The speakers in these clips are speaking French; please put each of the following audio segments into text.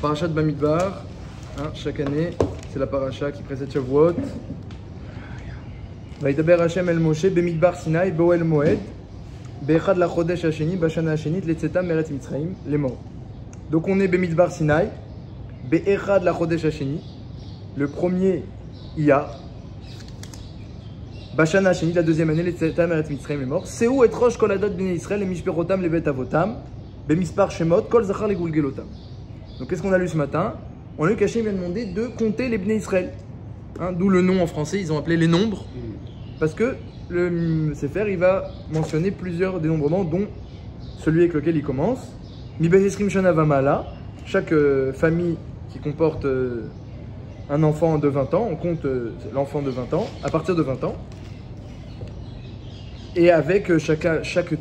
Parashat Bamidbar, hein, chaque année, c'est la paracha qui précède Shavuot. Vaïdaber Hashem el Moshe, Bemidbar Sinai, Boel Moed, Be'echad la Chodesh Hasheni, Bashana Hashenit, Letzetam Meret Mitzrayim, les morts. Donc on est Bemidbar Sinai, Be'echad la Chodesh Hasheni, le premier Iyar, Bashana Hashenit, la deuxième année, Letzetam Meret Mitzrayim, les morts. Seou et Rosh Koladot Bnei Israël, les Mishperotam, les Bet Avotam, Bemispar Shemot, Kol Zachar les Gulgelotam. Donc qu'est-ce qu'on a lu ce matin? On a lu qu'Hachem vient demander de compter les Bnei Israël. Hein, d'où le nom en français, ils ont appelé les nombres. Parce que le Sefer, il va mentionner plusieurs dénombrements, dont celui avec lequel il commence. Mi ben esrim shana vamala. Chaque famille qui comporte un enfant de 20 ans, on compte l'enfant de 20 ans, à partir de 20 ans. Et avec chaque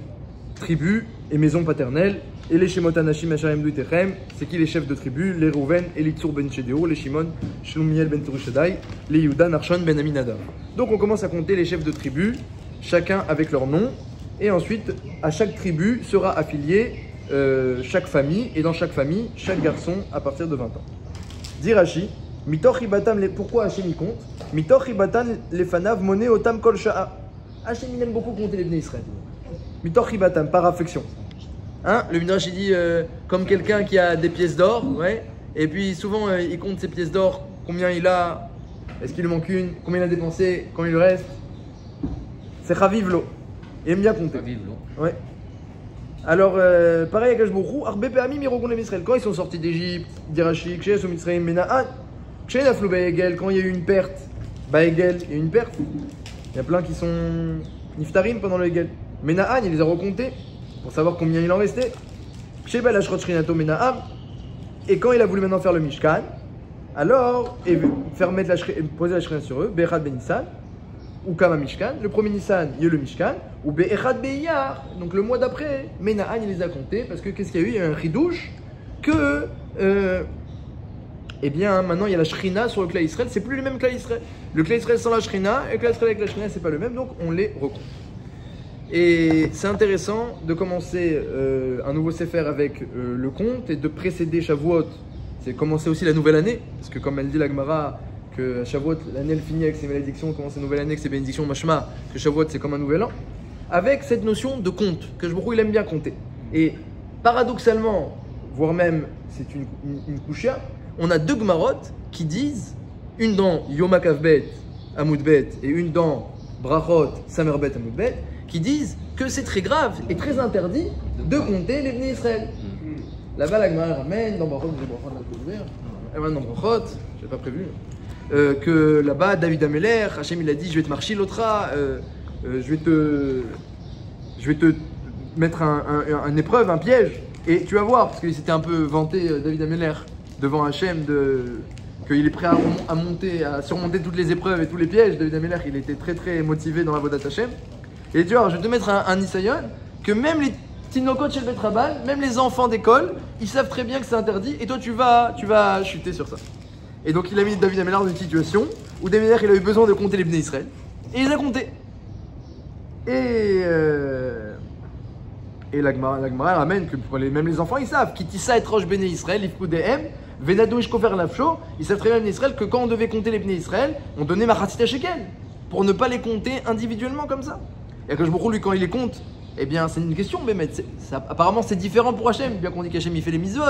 tribu et maison paternelle. Et les Shemot Anashim Hashem Duitechem, c'est qui les chefs de tribu? Les Rouven, Elitzur ben Shedeo, les Shimon, Shlumiel ben Turishadai, les Yehuda, Narshon ben Aminadav. Donc on commence à compter les chefs de tribu, chacun avec leur nom, et ensuite à chaque tribu sera affilié chaque famille, et dans chaque famille, chaque garçon à partir de 20 ans. Dirachi, Mitoch Ibatam, pourquoi Hachem y compte? Mitoch Ibatan Lefanav Moné Otam Kol Sha'a. Hachem il aime beaucoup compter les Bnei Israël. Mitoch Ibatam, par affection. Hein, le Midrash il dit comme quelqu'un qui a des pièces d'or, ouais, et puis souvent il compte ses pièces d'or, combien il a, est-ce qu'il lui manque une, combien il a dépensé, combien il lui reste. C'est Chavivlo. Il aime bien compter. Chavivlo. Ouais. Alors, pareil avec Ashbourou, Arbe Pe'amim Mirokon Israël. Quand ils sont sortis d'Égypte, d'Irachi, Kshe Sou Mitzrayim, Mena'an, Kshe Naflou Ba'egel, quand il y a eu une perte, Ba'egel, il y a eu une perte. Il y a plein qui sont Niftarim pendant le Egel. Mena'an, il les a recomptés pour savoir combien il en restait. Et quand il a voulu maintenant faire le Mishkan, alors, et faire mettre poser la Shrina sur eux, Be'echad Benissan, ou Kama Mishkan, le premier Nissan, il y a eu le Mishkan, ou Be'echad Be'iyar, donc le mois d'après, Mena'an il les a comptés, parce que qu'est-ce qu'il y a eu? Il y a eu un ridouche, que, eh bien, maintenant il y a la Shrina sur le Klal Israël, c'est plus le même Klal Israël. Le Klal Israël sans la Shrina, et le Klal Israël avec la Shrina, c'est pas le même, donc on les recompte. Et c'est intéressant de commencer un nouveau Sefer avec le compte et de précéder Shavuot. C'est commencer aussi la nouvelle année, parce que comme elle dit la Gemara, que Shavuot, l'année elle finit avec ses malédictions, on commence la nouvelle année avec ses bénédictions, mashma, que Shavuot c'est comme un nouvel an, avec cette notion de compte, que Shbourou il aime bien compter. Et paradoxalement, voire même c'est une kushia, on a deux Gemarot qui disent, une dans Yom HaKavbet, Amoudbet, et une dans Brachot, Samerbet, Amoudbet, qui disent que c'est très grave et très interdit de compter les Bnei Israël. Là-bas, la Gemara ramène dans Brachot, dans Brachot, je n'ai pas prévu, que là-bas, David Ameler, Hachem il a dit, je vais te marcher l'autra, je vais te mettre un épreuve, un piège, et tu vas voir, parce qu'il s'était un peu vanté, David Ameler, devant Hachem, qu'il est prêt à monter, à surmonter toutes les épreuves et tous les pièges. David Ameler, il était très très motivé dans la voie d'Hachem. Et tu vois, je vais te mettre un Nisayon, que même les Tinokot chez le Betraban, même les enfants d'école, ils savent très bien que c'est interdit, et toi tu vas chuter sur ça. Et donc il a mis David Ameller dans une situation où David Ameller il a eu besoin de compter les Bnei Israël, et il les a comptés. Et la Gemara ramène que même les enfants ils savent, Kitissa et Roche Bnei Israël, Ifkudehem, Venadou Ishkofer Nafsho, ils savent très bien Bnei Israël que quand on devait compter les Bnei Israël, on donnait Machatzit Shekel, pour ne pas les compter individuellement comme ça. Et que je me lui, quand il les compte, eh bien, c'est une question, mais apparemment, c'est différent pour Hachem. Bien qu'on dit qu'Hachem, il fait les mitzvot,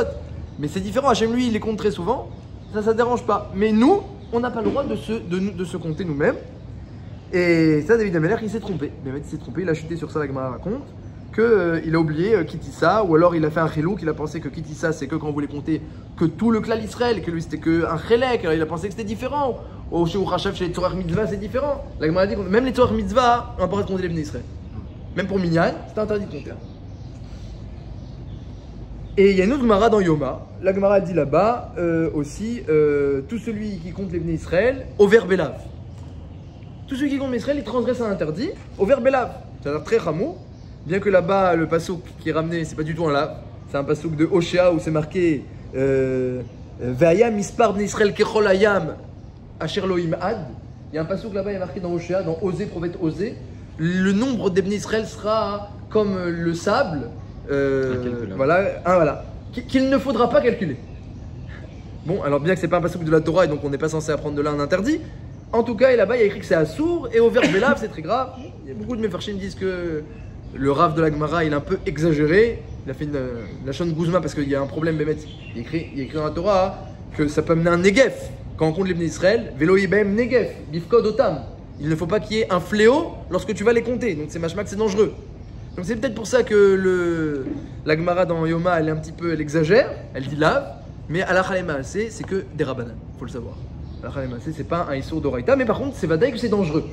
mais c'est différent. Hachem, lui, il les compte très souvent. Ça ne dérange pas. Mais nous, on n'a pas le droit de se compter nous-mêmes. Et ça, David Ameller, il s'est trompé. Il s'est trompé, il a chuté sur ça, la Gemara raconte, qu'il a oublié Kitissa, ou alors il a fait un chilou, qu'il a pensé que Kitissa, c'est que quand vous voulez compter que tout le Klal Israël, que lui, c'était qu'un chélek, alors il a pensé que c'était différent. Au Sheu Rachav, chez les Torah Mitzvah, c'est différent. La Gemara dit que même les Torah Mitzvah, on n'a pas le droit de compter les Bnei Israël. Même pour Minyan, c'est interdit de compter. Et il y a une autre Gemara dans Yoma. La Gemara dit là-bas aussi tout celui qui compte les Bnei Israël, au verbe Elav. Tout celui qui compte les Bnei Israël, il transgresse un interdit, au verbe Elav. C'est-à-dire très rameau. Bien que là-bas, le pasouk qui est ramené, c'est pas du tout un lav. C'est un pasouk de Oshéa où c'est marqué Ve'ayam Mispar Bnei Israël Kechol Hayam. Asher Loim Ad, il y a un passouk là-bas, il est marqué dans Oshéa, dans Osée, prophète Osée, le nombre des Bnei Israël sera comme le sable, voilà, qu'il ne faudra pas calculer. Bon, alors bien que c'est pas un passouk de la Torah et donc on n'est pas censé apprendre de là un interdit, en tout cas, et là-bas, il y a écrit que c'est assour, et au verbe Belav, c'est très grave. Il y a beaucoup de Mefarshim qui disent que le Rav de la Gemara, il est un peu exagéré. Il a fait la Shon Guzma parce qu'il y a un problème, Bémet. Il a écrit dans la Torah que ça peut amener un Negef. Quand on compte les Bnei Israël, Velo Ibem Negef, Bifkod Otam. Il ne faut pas qu'il y ait un fléau lorsque tu vas les compter. Donc c'est machmak, c'est dangereux. Donc c'est peut-être pour ça que la Gemara dans Yoma, elle exagère, elle dit lave, mais à la Khalema, c'est que des Rabbanan, faut le savoir. La Khalema, c'est pas un Issour d'Oraïta, mais par contre, c'est Vadaï que c'est dangereux.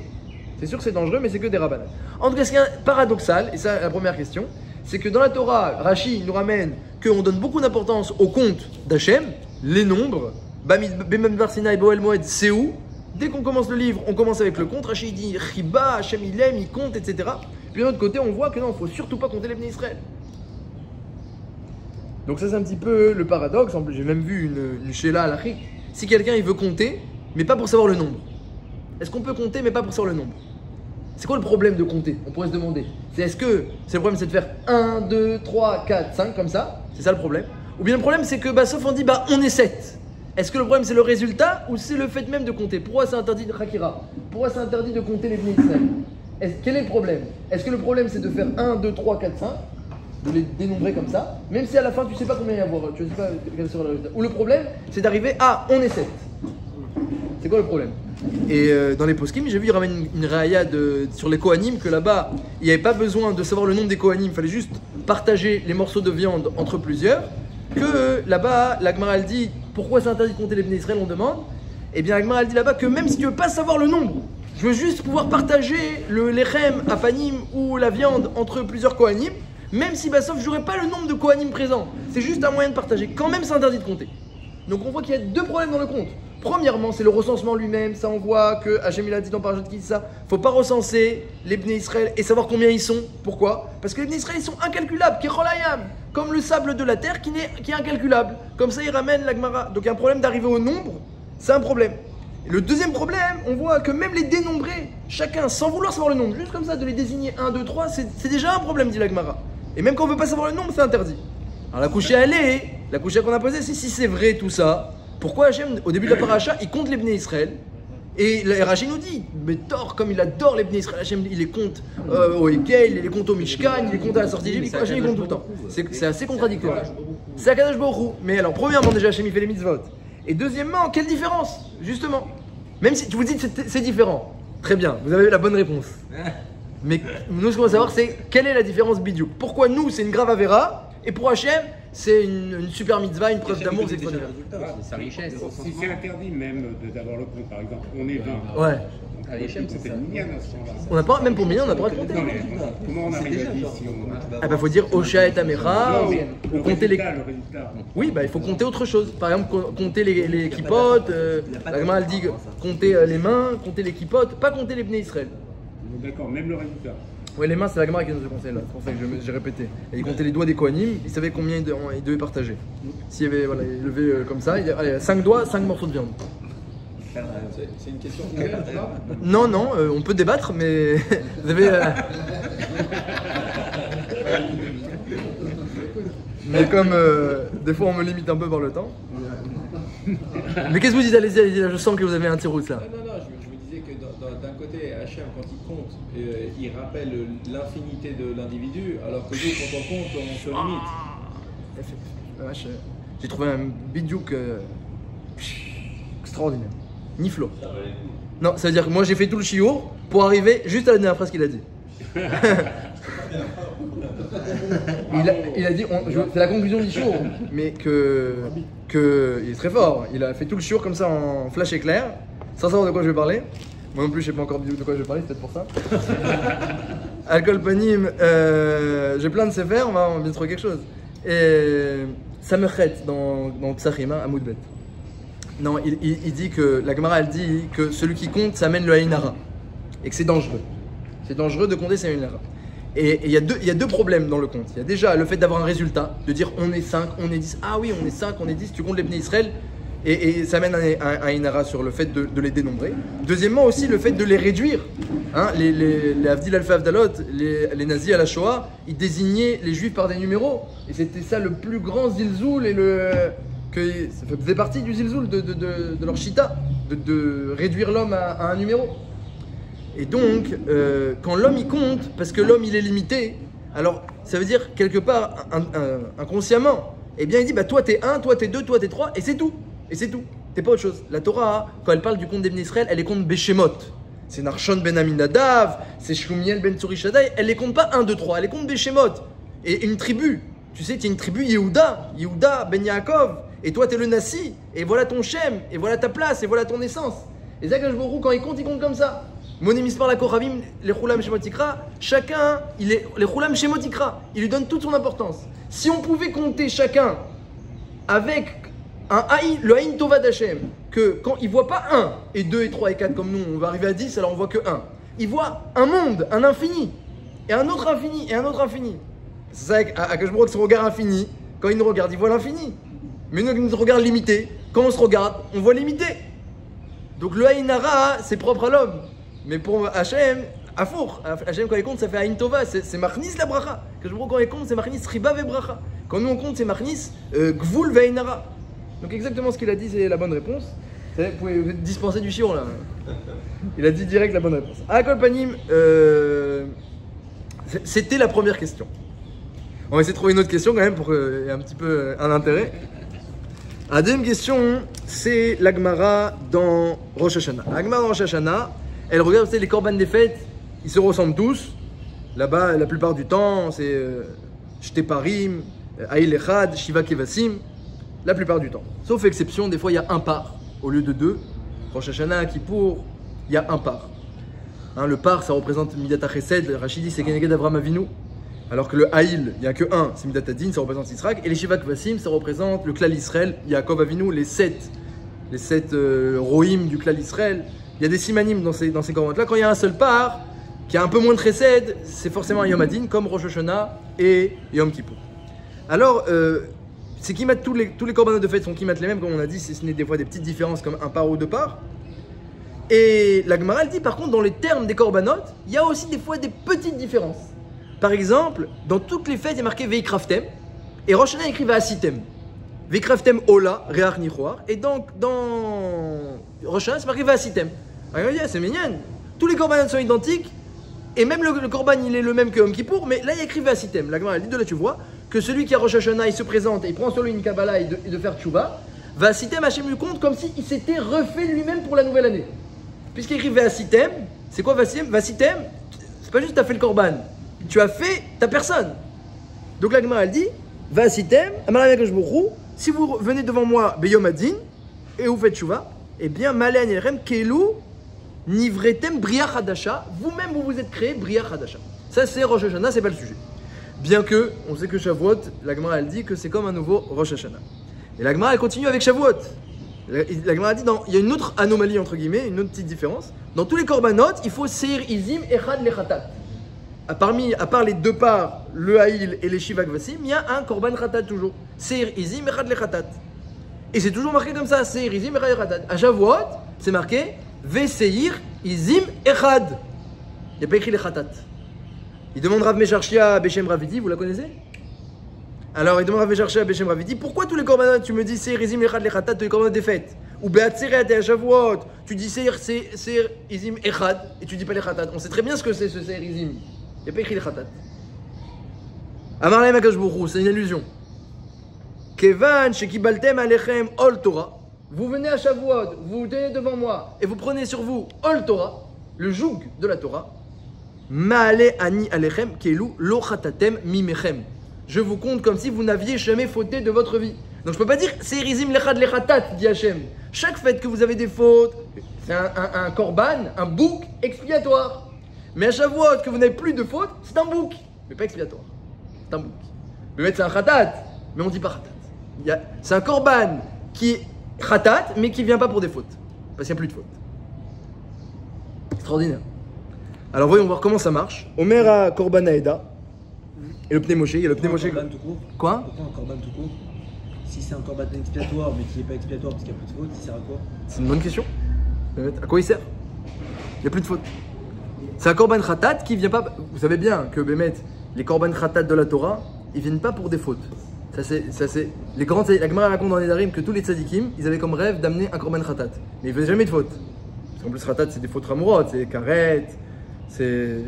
C'est sûr que c'est dangereux, mais c'est que des Rabbanan. En tout cas, ce qui est paradoxal, et ça, la première question, c'est que dans la Torah, Rashi nous ramène qu'on donne beaucoup d'importance au compte d'Hachem, les nombres, Bememdar Sinai, Boel Moed, c'est où. Dès qu'on commence le livre, on commence avec le compte. Rashi dit Chiba, Hachem il aime, il compte, etc. Puis d'un autre côté, on voit que non, il ne faut surtout pas compter les Bnei Israël. Donc ça, c'est un petit peu le paradoxe. J'ai même vu une Sheila à l'Achik. Si quelqu'un il veut compter, mais pas pour savoir le nombre. Est-ce qu'on peut compter, mais pas pour savoir le nombre? C'est quoi le problème de compter? On pourrait se demander. Est-ce que c'est le problème, c'est de faire 1, 2, 3, 4, 5 comme ça? C'est ça le problème. Ou bien le problème, c'est que sauf on dit on est 7. Est-ce que le problème, c'est le résultat ou c'est le fait même de compter? Pourquoi c'est interdit de Khakira? Pourquoi c'est interdit de compter les Bnei Israël? Quel est le problème? Est-ce que le problème, c'est de faire 1, 2, 3, 4, 5, de les dénombrer comme ça, même si à la fin, tu ne sais pas combien il y a à avoir, tu ne sais pas quel sera le résultat? Ou le problème, c'est d'arriver à on est 7. C'est quoi le problème? Et dans les poskim, j'ai vu, il ramène une raya sur les Kohanim, que là-bas, il n'y avait pas besoin de savoir le nombre des Kohanim, il fallait juste partager les morceaux de viande entre plusieurs. Que là-bas, la Gemara elle dit, pourquoi c'est interdit de compter les Bnei Israël, on demande. Et bien la Gemara elle dit là-bas que même si tu ne veux pas savoir le nombre, je veux juste pouvoir partager le lechem, afanim ou la viande entre plusieurs Kohanim, même si sauf je n'aurai pas le nombre de Kohanim présents, c'est juste un moyen de partager. Quand même, c'est interdit de compter. Donc on voit qu'il y a deux problèmes dans le compte. Premièrement, c'est le recensement lui-même. Ça, on voit que Hachem il a dit dans Parashat Ki Sisa, faut pas recenser les Bnei Israël et savoir combien ils sont. Pourquoi? Parce que les Bnei Israël ils sont incalculables, Kecholayam, comme le sable de la terre qui est incalculable. Comme ça, il ramène la Gemara. Donc il y a un problème d'arriver au nombre, c'est un problème. Et le deuxième problème, on voit que même les dénombrer, chacun, sans vouloir savoir le nombre, juste comme ça, de les désigner 1, 2, 3, c'est déjà un problème, dit la Gemara. Et même quand on veut pas savoir le nombre, c'est interdit. Alors la couchée, la couchée qu'on a posée, c'est si c'est vrai tout ça. Pourquoi Hachem, au début de la paracha, il compte les Bnei Israël? Et Rashi nous dit, mais Thor, comme il adore les Bnei Israël, Hachem, il les compte au Ekel, il les compte au Mishkan, il les compte à la sortie d'Égypte, Hachem, il compte tout le temps. C'est assez contradictoire. C'est Akadosh Baruch Hu. Mais alors, premièrement, déjà, Hachem, il fait les mitzvot. Et deuxièmement, quelle différence, justement? Même si tu vous dites c'est différent, très bien, vous avez la bonne réponse. Mais nous, ce qu'on va savoir, c'est quelle est la différence bidiouk? Pourquoi nous, c'est une grave avéra, et pour Hachem, c'est une super mitzvah, une preuve d'amour, c'est extraordinaire. C'est sa richesse. Si c'est interdit même d'avoir le compte, par exemple, on est 20. Ouais. À l'échelle, C'était minyan à ce moment-là. On n'a pas, même pour millions, on n'a pas le droit de compter. Non, mais comment on arrive à dire si on. Ah bah faut dire Osha et Amecha, Non, mais ou compter les. le résultat. Oui, bah il faut compter autre chose. Par exemple, compter les kipotes, la Gemara elle dit compter les mains, compter les kipotes, pas compter les Bnei Israël. D'accord, même le résultat. Oui, les mains, c'est la Gemara qui nous a conseillé là, c'est pour ça que j'ai répété. Et il comptait les doigts des Kohanim, il savait combien il devait partager. S'il y avait, voilà, il levait comme ça, il y a 5 doigts, 5 morceaux de viande. C'est une question qui là. Non, non, on peut débattre, mais vous avez. Mais comme des fois on me limite un peu par le temps. Mais qu'est-ce que vous dites? Allez-y, allez-y, là, je sens que vous avez un petit route là. Non, je vous disais que d'un côté, Hachem, quand il compte, il rappelle l'infinité de l'individu, alors que nous, quand on compte, on se limite. J'ai trouvé un bidiouk extraordinaire. Niflo. Non, ça veut dire que moi j'ai fait tout le chiour pour arriver juste à la dernière phrase qu'il a dit. il a dit, c'est la conclusion du chiour, mais que il est très fort. Il a fait tout le chiour comme ça en flash éclair, sans savoir de quoi je vais parler. Moi non plus, je sais pas encore de quoi je vais parler, c'est peut-être pour ça. Alcool Panim, j'ai plein de sévères, on va bien trouver quelque chose. Et ça me rête dans Psachim, à Moudbet. Non, il dit que, la Gemara elle dit que celui qui compte, ça amène le Haïnara. Et que c'est dangereux. C'est dangereux de compter, c'est Haïnara. Et il y a deux problèmes dans le compte. Il y a déjà le fait d'avoir un résultat, de dire on est 5, on est 10. Ah oui, on est 5, on est 10, tu comptes les Bnei Israël. Et ça amène un Haïnara sur le fait de les dénombrer. Deuxièmement aussi le fait de les réduire. Hein, les Avdil Alpha Avdalot, les nazis à la Shoah, ils désignaient les juifs par des numéros. Et c'était ça le plus grand zilzoul et que ça faisait partie du zilzoul de leur shita, de réduire l'homme à un numéro. Et donc, quand l'homme il compte, parce que l'homme il est limité, alors ça veut dire quelque part, inconsciemment, eh bien il dit, bah toi t'es 1, toi t'es 2, toi t'es 3, et c'est tout. Et c'est tout. T'es pas autre chose. La Torah, quand elle parle du compte des Bnei Israël, elle les compte Béchémot. C'est Narshon ben Aminadav, c'est Shlumiel ben Tsuri Shaddai, elle les compte pas 1, 2, 3, elle les compte Béchémot. Et une tribu, tu sais, tu as une tribu Yehuda ben Yaakov, et toi t'es le Nassi, et voilà ton Shem, et voilà ta place, et voilà ton essence. Et Zakash Borou, quand il compte comme ça. Monimismar la Koravim, les Chulam Shemotikra, chacun, les Chulam Shemotikra, il lui donne toute son importance. Si on pouvait compter chacun avec le Haïn Tova d'Hachem, que quand il ne voit pas 1 et 2 et 3 et 4 comme nous, on va arriver à 10, alors on voit que 1. Il voit un monde, un infini, et un autre infini, et un autre infini. C'est ça que je me que ce regard infini, quand il nous regarde, il voit l'infini. Mais nous, nous regarde limité, quand on se regarde, on voit limité. Donc le Haïn Hara, c'est propre à l'homme. Mais pour Hachem, Afour, Hachem quand il compte, ça fait Haïn Tova, c'est Machnis la bracha. Que je me quand il compte, c'est Machnis Riba ve bracha. Quand nous on compte, c'est Machnis Gvul ve Haïn Hara. Donc exactement ce qu'il a dit, c'est la bonne réponse. Vous pouvez dispenser du chiron là. Il a dit direct la bonne réponse. Akol Panim, c'était la première question. On va essayer de trouver une autre question quand même pour qu'il y ait un petit peu un intérêt. La deuxième question, c'est l'Agmara dans Rosh Hashanah. L'Agmara dans Rosh Hashanah, elle regarde, vous savez, les korban des fêtes, ils se ressemblent tous. Là-bas, la plupart du temps, c'est Shteparim, Aïl Echad, Shiva Kevasim. La plupart du temps. Sauf exception, des fois, il y a un par au lieu de 2. Rosh Hashanah, Kippour, il y a un par. Hein, le par, ça représente Midat HaChesed. Rachidi, c'est Keneged Avram Avinu. Alors que le Haïl, il n'y a que 1, c'est Midat Hadin, ça représente Yisraël. Et les Shiva Kevasim, ça représente le Klal Israël, Yaakov Avinu, les 7 Rohim du Klal Israël. Il y a des simanim dans ces commandements-là. Quand il y a un seul par, qui a un peu moins de chesed, c'est forcément un Yom Hadin, comme Rosh Hashanah et Yom Kippour. Alors, c'est qu'ils mettent tous les korbanot de fête sont qu'ils mettent les mêmes, comme on a dit, si ce n'est des fois des petites différences comme un par ou 2 par. Et la Gemara elle dit par contre, dans les termes des korbanot, il y a aussi des fois des petites différences. Par exemple, dans toutes les fêtes, il y a marqué Veikraftem, et Rosh Hashanah écrit Vaasitem. Veikraftem Ola, Reach Nichoar, et donc dans Rosh Hashanah, c'est marqué Vaasitem. Alors il dit, c'est mignon. Tous les korbanot sont identiques, et même le korban il est le même que Yom Kippour, mais là il y a écrit Vaasitem. La Gemara elle dit, de là tu vois que celui qui a Rosh Hashanah, il se présente et il prend sur lui une Kabbalah et de faire tchouva, Vaasitem, Hachem lui compte comme s'il s'était refait lui-même pour la nouvelle année. Puisqu'il écrit Vaasitem, c'est quoi Vaasitem? Vaasitem, c'est pas juste tu as fait le korban, tu as fait ta personne. Donc la Gemara elle dit, Vaasitem, si vous venez devant moi, Beyom Hadin, et vous faites tchouva, eh bien, Malé Anirem, Kelu, Nivretem, Bria Hadasha, vous-même vous vous êtes créé Bria Hadasha. Ça c'est Rosh Hashanah, c'est pas le sujet. Bien que, on sait que Shavuot, la Gemara elle dit que c'est comme un nouveau Rosh Hashanah. Et la Gemara elle continue avec Shavuot. La Gemara dit, il y a une autre anomalie entre guillemets, une autre petite différence. Dans tous les korbanot, il faut Seir Izim Echad Lechatat. À part les 2 parts, le Haïl et les Shiva Kvasim, il y a un korban Chatat toujours. Seir Izim Echad Lechatat. Et c'est toujours marqué comme ça, Seir Izim Echad Lechatat. À Shavuot, c'est marqué Veseir Izim Echad. Il n'y a pas écrit Lechatat. Il demande Rav Mesharshia à Beshem Ravidi, vous la connaissez? Alors il demande Rav Mesharshia à Beshem Ravidi, pourquoi tous les korbanot, tu me dis Seir Izim Echad Lechatat, tous les korbanot des fêtes? Ou Beatzeret et à Shavuot, tu dis Seir Izim Echad, et tu dis pas Lechatat. On sait très bien ce que c'est ce Seir Izim. Il n'y a pas écrit Lechatat. Amar Lahem Akadosh Baruch Hu, c'est une illusion. Kevan shekibaltem alechem ol Torah. Vous venez à Shavuot, vous vous tenez devant moi, et vous prenez sur vous ol Torah, le joug de la Torah. Ma'ale ani alechem kelu lo chatatem mimechem. Je vous compte comme si vous n'aviez jamais fauté de votre vie. Donc je peux pas dire c'est rizim lechad lechatat, dit Hachem. Chaque fait que vous avez des fautes, c'est un korban, un bouc expiatoire. Mais à Shavuot que vous n'avez plus de fautes, c'est un bouc, mais pas expiatoire. C'est un bouc. Mais c'est un khatat, mais on dit pas khatat. C'est un korban qui est khatat, mais qui vient pas pour des fautes, parce qu'il n'y a plus de fautes. Extraordinaire. Alors voyons voir comment ça marche. Omer a Korban Aeda. Et le Pnei Moshe, il y a le Pnei Moshe. Korban tout court. Quoi? Pourquoi un Korban tout court? Si c'est un Korban expiatoire mais qui n'est pas expiatoire parce qu'il n'y a plus de faute, il sert à quoi? C'est une bonne question. À quoi il sert? Il n'y a plus de faute. C'est un Korban Khatat qui vient pas. Vous savez bien que Bémet, les Korban Khatat de la Torah, ils viennent pas pour des fautes. Les grands, la Gemara raconte dans les Darim que tous les tzadikim, ils avaient comme rêve d'amener un korban khatat. Mais ils faisaient jamais de faute. Parce qu'en plus, khatat, c'est des fautes ramourotes, c'est karet, c'est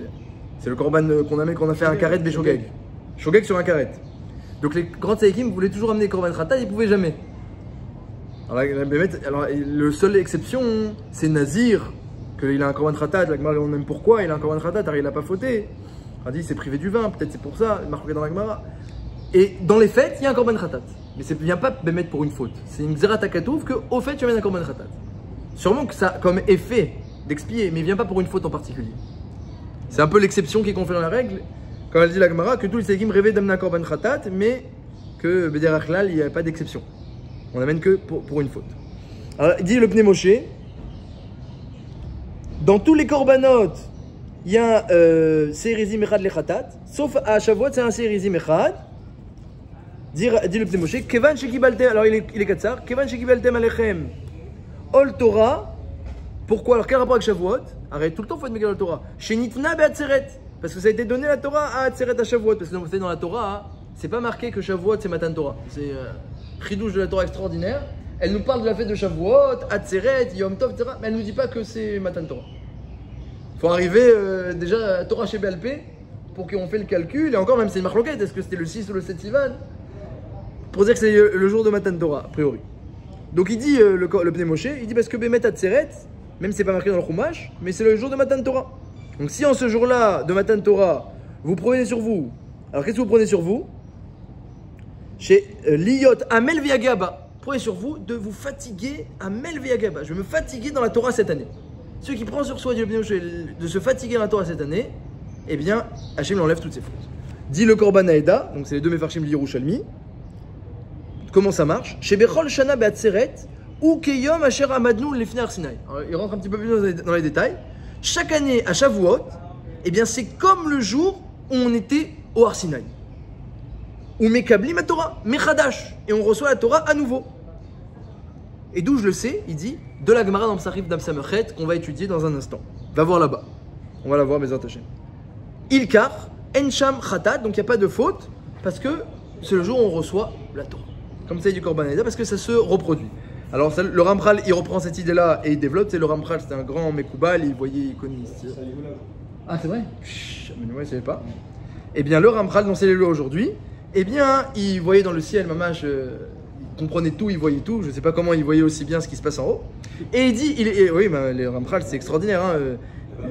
le korban qu'on a fait un karet beshogeg. Shogeg sur un karet. Donc les grands tzadikim voulaient toujours amener korban khatat, ils ne pouvaient jamais. Alors, le seule exception, c'est Nazir, qu'il a un korban khatat, la Gemara demande même pourquoi il a un korban khatat, car il n'a pas fauté. On a dit, il s'est privé du vin, peut-être c'est pour ça, il marqué dans la Gemara. Et dans les fêtes, il y a un korban khatat. Mais ça ne vient pas Bémet pour une faute. C'est une xerat hakatouf qu'au fait, tu amènes un korban khatat. Sûrement que ça a comme effet d'expier, mais il ne vient pas pour une faute en particulier. C'est un peu l'exception qui confirme la règle. Quand elle dit la Gemara, que tous les tzadikim rêvaient d'amener un korban khatat, mais que Bederach Klal, il n'y a pas d'exception. On n'amène que pour une faute. Alors, il dit le Pnei Moshe, dans tous les korbanot, il y a Seirizim Echad le Khatat, sauf à Shavuot, c'est un Seirizim Echad. Dit le Pnei Moshe, Kevan shekibaltem, alors il est katsar, Kevan shekibaltem alechem ol Torah. Pourquoi? Alors quel rapport avec Shavuot? Arrête, tout le temps il faut être mégal al Torah. Shenitna be'atzeret, parce que ça a été donné la Torah à Atzeret à Shavuot, parce que dans la Torah, c'est pas marqué que Shavuot c'est Matan Torah. C'est chidouche de la Torah extraordinaire. Elle nous parle de la fête de Shavuot, Atzeret, Yom Tov, etc. Mais elle nous dit pas que c'est Matan Torah. Il faut arriver déjà à Torah chez Belpé pour qu'on fait le calcul. Et encore, même c'est une marloquette, est-ce que c'était le 6 ou le 7 Sivan? Pour dire que c'est le jour de Matan Torah, a priori. Donc il dit, le Pnei Moshe, il dit parce que Bémet Atzeret, même c'est pas marqué dans le Chumash, mais c'est le jour de Matan Torah. Donc si en ce jour-là de Matan Torah, vous prenez sur vous, alors qu'est-ce que vous prenez sur vous? Chez Liyot Amel Viagaba, prenez sur vous de vous fatiguer à Mel Viagaba. Je vais me fatiguer dans la Torah cette année. Ceux qui prennent sur soi de se fatiguer dans la Torah cette année, eh bien, Hachem lui enlève toutes ses fautes. Dit le Korban Haeda, donc c'est les deux Mefarshim de Yerushalmi. Comment ça marche? Chez Bechol Shana Be'atzeret, ou Keyom Asher Amadnu Lefnei Har Sinai. Il rentre un petit peu plus dans les détails. Chaque année à Shavuot, eh bien, c'est comme le jour où on était au Har Sinai. Ou Mekablim à Torah, Mechadash, et on reçoit la Torah à nouveau. Et d'où je le sais, il dit, de la Gemara dans Psarif d'Amsamechet qu'on va étudier dans un instant. Va voir là-bas. On va la voir, Bezrat Hashem. Ilkar, Ensham Khatat, donc il n'y a pas de faute, parce que c'est le jour où on reçoit la Torah. Comme ça, du Korban Haeda, parce que ça se reproduit. Alors, le Ramchal, il reprend cette idée-là et il développe. C'est le Ramchal, c'était un grand Mekoubal, il voyait, il connaissait. Ah, c'est vrai? Mais ouais, je savais pas. Eh bien, le Ramchal, dont c'est l'élu aujourd'hui, eh bien, il voyait dans le ciel, mamash, il comprenait tout, il voyait tout. Je ne sais pas comment il voyait aussi bien ce qui se passe en haut. Et il dit, oui, bah, les Ramchal, c'est extraordinaire. Hein,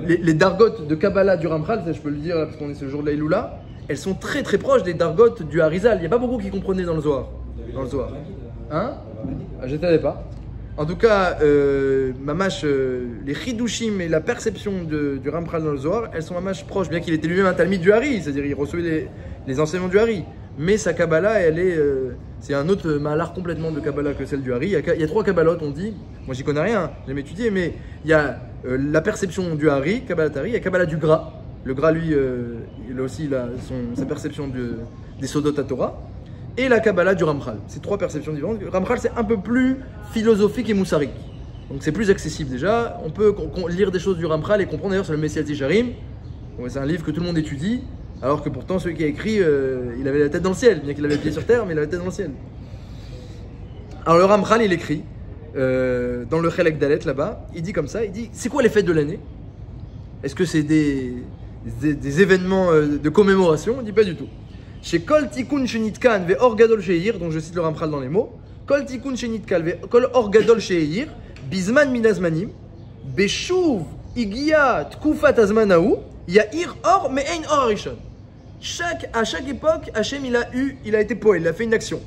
les dargotes de Kabbalah du Ramchal, ça je peux le dire, parce qu'on est ce jour de l'Aïloula, elles sont très très proches des dargotes du Harizal. Il n'y a pas beaucoup qui comprenaient dans le Zohar. Hein? Je ne savais pas. En tout cas, mamash, les chidushim et la perception du Ramchal dans le Zohar, elles sont mamash proches, bien qu'il était lui-même un talmid du Hari, c'est-à-dire il recevait les enseignements du Hari. Mais sa Kabbalah, elle est, c'est un autre malar complètement de Kabbalah que celle du Hari. Il y a trois Kabbalot, on dit. Moi, j'y connais rien, j'ai jamais étudié, mais il y a la perception du Hari, Kabbalah Hari, il y a Kabbalah du Gra. Le Gra, lui, il a aussi sa perception des Sodot à Torah. Et la Kabbalah du Ramchal. C'est trois perceptions différentes. Le Ramchal, c'est un peu plus philosophique et moussarique. Donc c'est plus accessible déjà. On peut lire des choses du Ramchal et comprendre. D'ailleurs, c'est le Messias Tisharim. C'est un livre que tout le monde étudie. Alors que pourtant, celui qui a écrit, il avait la tête dans le ciel. Bien qu'il avait les pieds sur terre, mais il avait la tête dans le ciel. Alors le Ramchal, il écrit dans le Chelek Dalet là-bas. Il dit comme ça, il dit, c'est quoi les fêtes de l'année? Est-ce que c'est des événements de commémoration? Il dit pas du tout. Chez Kol Tikun Shenitkan ve Or Gadol Sheir, donc je cite le Ramchal dans les mots. Kol Tikun Shenitkan ve Kol Or Gadol Sheir, Bizman Minazmanim, Beshuv Igia Tkufat Azmanaou, Yair Or Me'ein Or Arishon. À chaque époque, Hachem il a été poète, il a fait une action,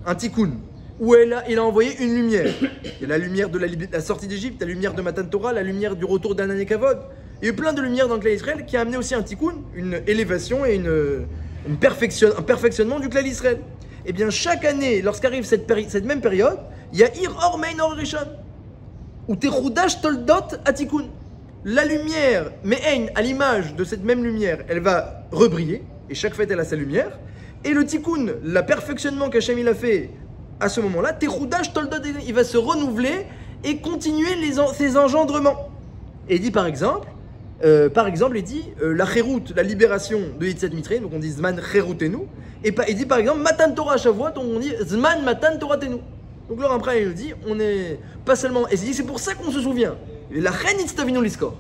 un Tikkun, où il a envoyé une lumière. Il y a la lumière de la sortie d'Égypte, la lumière de Matan Torah, la lumière du retour d'Anan et Kavod. Il y a eu plein de lumières dans le Klal Israël qui a amené aussi un Tikkun, une élévation et un perfectionnement du Klal Israël. Et bien chaque année, lorsqu'arrive cette même période, il y a Ir Or Mein Or Rishon, ou Techudash Toldot Atikun. La lumière, Mein, à l'image de cette même lumière, elle va rebriller, et chaque fête elle a sa lumière. Et le Tikkun, le perfectionnement qu'Hachem il a fait à ce moment-là, Techudash Toldot, il va se renouveler et continuer ses engendrements. Et il dit par exemple, par exemple, il dit la Chérout, la libération de Yetziat Mitzrayim, donc on dit Zman Chéroutenu, et il dit par exemple Matan Torah Shavuot, donc on dit Zman Matan Toratenu. Donc là après il dit, on est pas seulement, et il dit c'est pour ça qu'on se souvient, la Chen Itztavinu Liskor.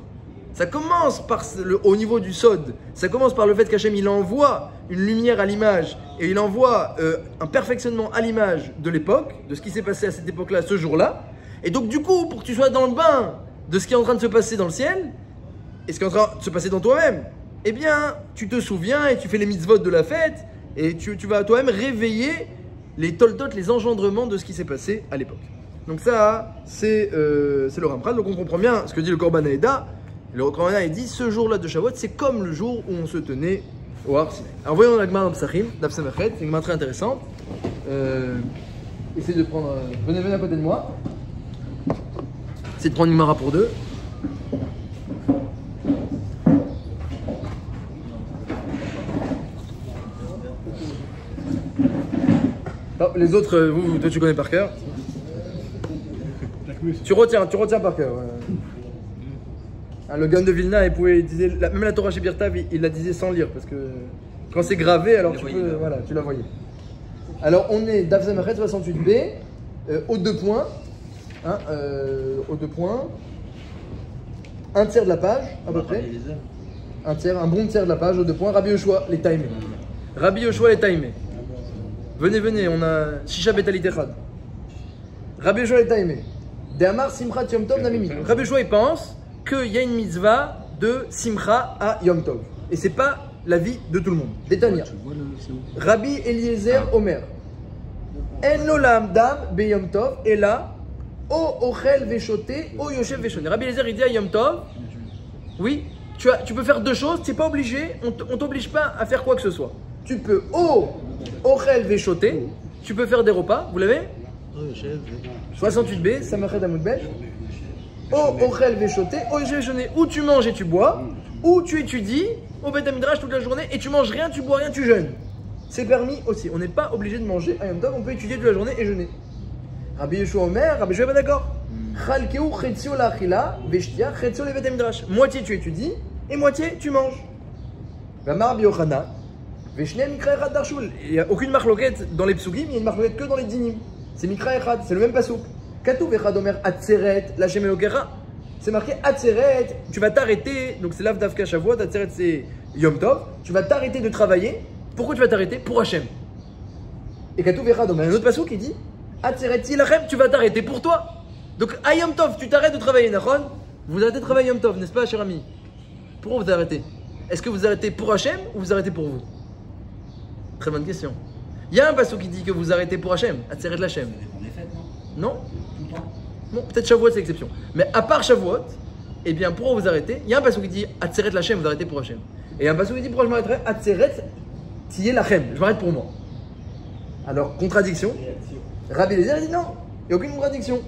Ça commence par au niveau du Sod, ça commence par le fait qu'Hachem il envoie une lumière à l'image et il envoie un perfectionnement à l'image de l'époque, de ce qui s'est passé à cette époque-là, ce jour-là. Et donc du coup, pour que tu sois dans le bain de ce qui est en train de se passer dans le ciel et ce qui est en train de se passer dans toi-même, eh bien, tu te souviens et tu fais les mitzvot de la fête et tu vas toi-même réveiller les toldot, les engendrements de ce qui s'est passé à l'époque. Donc ça, c'est le Ramchal. Donc on comprend bien ce que dit le Korban Haïda. Le Korban Haïda, il dit, ce jour-là de Shavuot, c'est comme le jour où on se tenait au Har Sinaï. Alors voyons la Gemara dans Psachim, Daf Samachet, c'est une Gemara très intéressante. Essayez de prendre... venez à côté de moi. Essayez de prendre une Gemara pour deux. Oh, les autres, toi tu connais par cœur. Tu retiens par cœur. Le Gaon de Vilna, il pouvait utiliser, même la Torah chez Birtav, il la disait sans lire, parce que quand c'est gravé, alors tu la voyais. Alors on est Daf Samachet 68b, aux 2 points, aux 2 points, un tiers de la page, à peu près. Un bon tiers de la page, aux 2 points. Rabbi Yoshua, les timés. Rabbi Yoshua, les timés. Venez, on a Shisha Betalit Echad. Rabbi Yoshua, les timés. De Amar Simchat Yom Tov Namimi. Rabbi Yoshua, il pense qu'il y a une mitzvah de Simcha à Yom Tov. Et c'est pas l'avis de tout le monde. Détania. Rabbi Eliezer Omer. En olam dam be Yom Tov. Et là, o ochel veshoté, o yoshev veshone. Rabbi Eliezer, il dit à Yom Tov, oui, tu peux faire 2 choses, tu n'es pas obligé, on t'oblige pas à faire quoi que ce soit. Tu peux o ochel veshoté, tu peux faire des repas, vous l'avez 68b, Samachet Amoud Besh. O ochel veshoté, o yoshev veshone. Ou tu manges et tu bois, ou tu étudies au Beth Midrash toute la journée et tu manges rien, tu bois rien, tu jeûnes. C'est permis aussi. On n'est pas obligé de manger à Yom Tov, on peut étudier toute la journée et jeûner. Rabbi Yeshua Omer, Rabbi Yeshua n'est pas d'accord. Chalkeu chetzio la'achila, veshtia, chetzio le Beth Midrash. Moitié tu étudies et moitié tu manges. Vamar Rabbi Yochanan, veshne mikra echad darshul. Il n'y a aucune marloquette dans les psugim, il y a une marloquette que dans les dinim. C'est mikra echad, c'est le même pasouk. Katuv echad omer atzeret, lachem elokecha. C'est marqué atzeret, tu vas t'arrêter. Donc c'est lav davka shavuot, atzeret c'est Yom Tov. Tu vas t'arrêter de travailler. Pourquoi tu vas t'arrêter? Pour Hachem. Et Katuv echad omer, un autre pasouk qui dit atzeret tilachem, tu vas t'arrêter pour toi. Donc à Yom Tov, tu t'arrêtes de travailler, Nachon. Vous arrêtez de travailler Yom Tov, n'est-ce pas, cher ami? Pourquoi vous arrêtez? Est-ce que vous arrêtez pour Hachem ou vous arrêtez pour vous? Très bonne question. Il y a un pasouk qui dit que vous arrêtez pour Hachem, atzeret lachem. Non? Non, peut-être Shavuot c'est l'exception. Mais à part Shavuot, eh bien pourquoi vous arrêtez? Il y a un passage qui dit Atzeret Lachem, vous arrêtez pour Hachem. Et il y a un passage qui dit pourquoi je m'arrêterai? Atzeret Tiyeh Lachem, je m'arrête pour moi. Alors, contradiction. Rabbi Eliezer dit non, il n'y a aucune contradiction.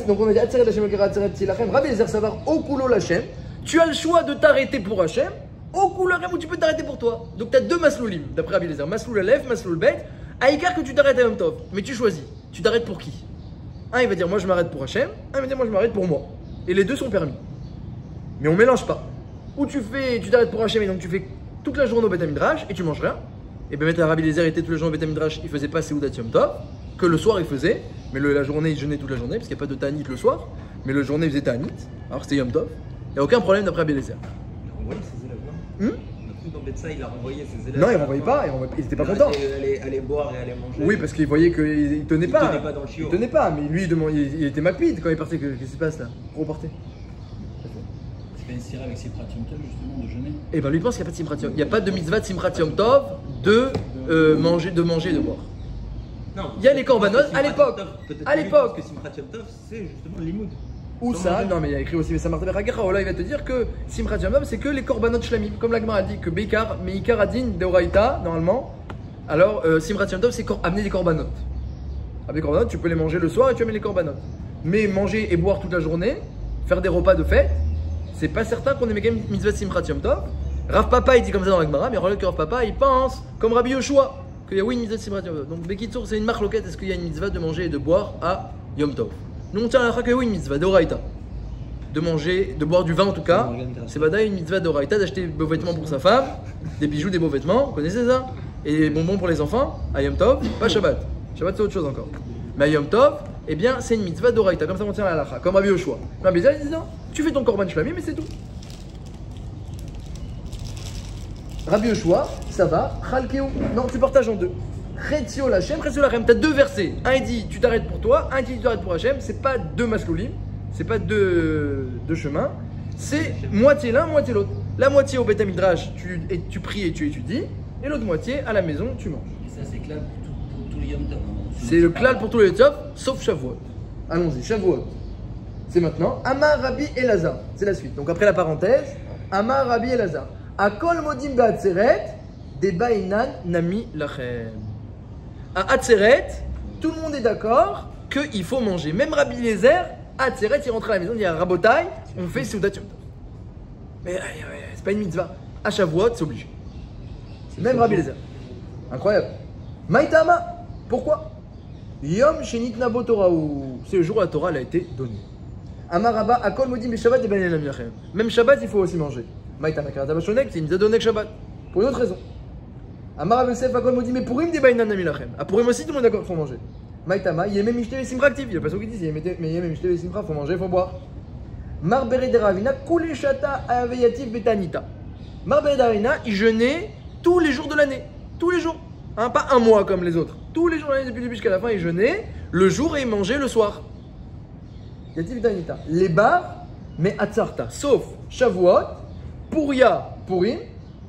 Donc on a dit Atzeret Lachem, Atzeret Tiyeh Lachem. Rabbi Eliezer savoir Okulo Lachem. Tu as le choix de t'arrêter pour Hachem, Okulo Lachem, ou tu peux t'arrêter pour toi. Donc tu as 2 masloulim, d'après Rabbi Eliezer. Masloul Aleph, Masloul Bet. Aïkar que tu t'arrêtes à Yom Tov, mais tu choisis. Tu t'arrêtes pour qui? Un il va dire moi je m'arrête pour Hachem, un il va dire moi je m'arrête pour moi. Et les deux sont permis. Mais on mélange pas. Ou tu t'arrêtes pour Hachem et donc tu fais toute la journée au Beth Midrash et tu manges rien. Et bien mettre Rabbi Eliezer était toute la journée au Beth Midrash, il faisait pas Seudat Yom Tov, que le soir il faisait, mais la journée il jeûnait toute la journée parce qu'il n'y a pas de Ta'anit le soir, mais le journée il faisait Ta'anit, alors c'était Yom Tov. Il n'y a aucun problème d'après Rabbi Eliezer. Il a renvoyé ses élèves. Dans Betsa, il a renvoyé ses élèves. Non, il ne renvoyait pas, il n'était pas content. Aller boire et aller manger. Oui, parce qu'il voyait qu'il ne tenait pas. Il tenait pas dans le chiot. Il tenait pas, mais lui il était macpide quand il partait. Qu'est-ce qui se passe là? Pour repartir. C'est pas une sirah avec Simchat Yom Tov justement de jeûner. Et ben lui pense qu'il n'y a pas de Simchat Yom. Il n'y a pas de mitzvah de Simchat Yom Tov de manger et de boire. Non. Il y a les korbanot à l'époque. À l'époque. Parce que Simchat Yom Tov, c'est justement le limoud. Ou ça, non mais il y a écrit aussi, mais ça marche avec Hagacha. Là il va te dire que Simchat Yom Tov c'est que les korbanot shlamim. Comme la Gemara a dit que Beikar, mais Ikar Adin de Oraïta, normalement. Alors Simchat Yom Tov c'est amener des korbanot. Avec korbanot, tu peux les manger le soir et tu amènes les korbanot. Mais manger et boire toute la journée, faire des repas de fête, c'est pas certain qu'on ait même mitzvah Simchat Yom Tov. Rav Papa il dit comme ça dans la Gemara, mais regarde que Rav Papa il pense comme Rabbi Yoshua qu'il y a oui une mitzvah Simchat Yom Tov. Donc Bekitsour c'est une marloquette, est-ce qu'il y a une mitzvah de manger et de boire à Yom Tov? Nous on tient à la que oui une mitzvah de Oraïta. de manger, de boire du vin en tout cas, c'est badaï une mitzvah d'oraïta d'acheter des beaux vêtements pour sa femme, des bijoux, des beaux vêtements, vous connaissez ça? Et des bonbons pour les enfants, à Yom Tov, pas Shabbat. Shabbat c'est autre chose encore. Mais à Yom Tov, eh bien c'est une mitzvah d'oraïta, comme ça on tient la halakha, comme Rabbi Yoshua. Rabbi Yoshua il dit non, tu fais ton korban shlamim mais c'est tout. Rabbi Yoshua, ça va, Chalkeu, non tu partages en deux. Chetzio Lachem, Chetzio Lachem, t'as deux versets. Un il dit tu t'arrêtes pour toi, un il dit tu t'arrêtes pour Hachem, c'est pas deux masloulim, c'est pas deux chemins, c'est moitié l'un, moitié l'autre. La moitié au Beth Midrash, tu pries et tu étudies, et l'autre moitié à la maison, tu manges. Et ça, c'est clair pour tous les Yom Tov. C'est le klal pour tous les Tov, sauf Shavuot. Allons-y, Shavuot. C'est maintenant Amar Rabbi Elazar. C'est la suite. Donc après la parenthèse, Amar Rabbi Elazar. Akol modim ba'atzeret, debainan nami lachem. À Atzeret, tout le monde est d'accord qu'il faut manger. Même Rabbi Eliezer, à Atzeret, il rentre à la maison, il dit à Rabotai, on fait Seudat Yom Tov. Mais c'est pas une mitzvah. À Shavuot, c'est obligé. Même Rabbi Eliezer. Incroyable. Maïtama. Pourquoi? Yom Shenit Nabo Toraou. C'est le jour où la Torah elle a été donnée. Amar Rabba, Akol modim be Shabbat debainan nami lachem. Même Shabbat, il faut aussi manger. Maïtama Karata Bashonek, c'est une mitzvah donnée que Shabbat. Pour une autre raison. Amar Rav Yosef Akol modim mais Purim debainan nami lachem. À Purim aussi, tout le monde est d'accord, il faut manger. Maïtama, Yemem Mishte Vesimcha actif. Il y a pas ceux qui disent, mais Yemem Mishte Vesimcha, il faut manger, il faut boire. Mar Bered Ravina, Kule Shata Aveyativ Betanita. Mar Bered Ravina, il jeûnait tous les jours de l'année. Tous les jours. Hein, pas un mois comme les autres. Tous les jours de l'année, depuis le début jusqu'à la fin, il jeûnait le jour et il mangeait le soir. Yativ Betanita. Les bars, mais Atzarta. Sauf Shavuot, Puria, Purim,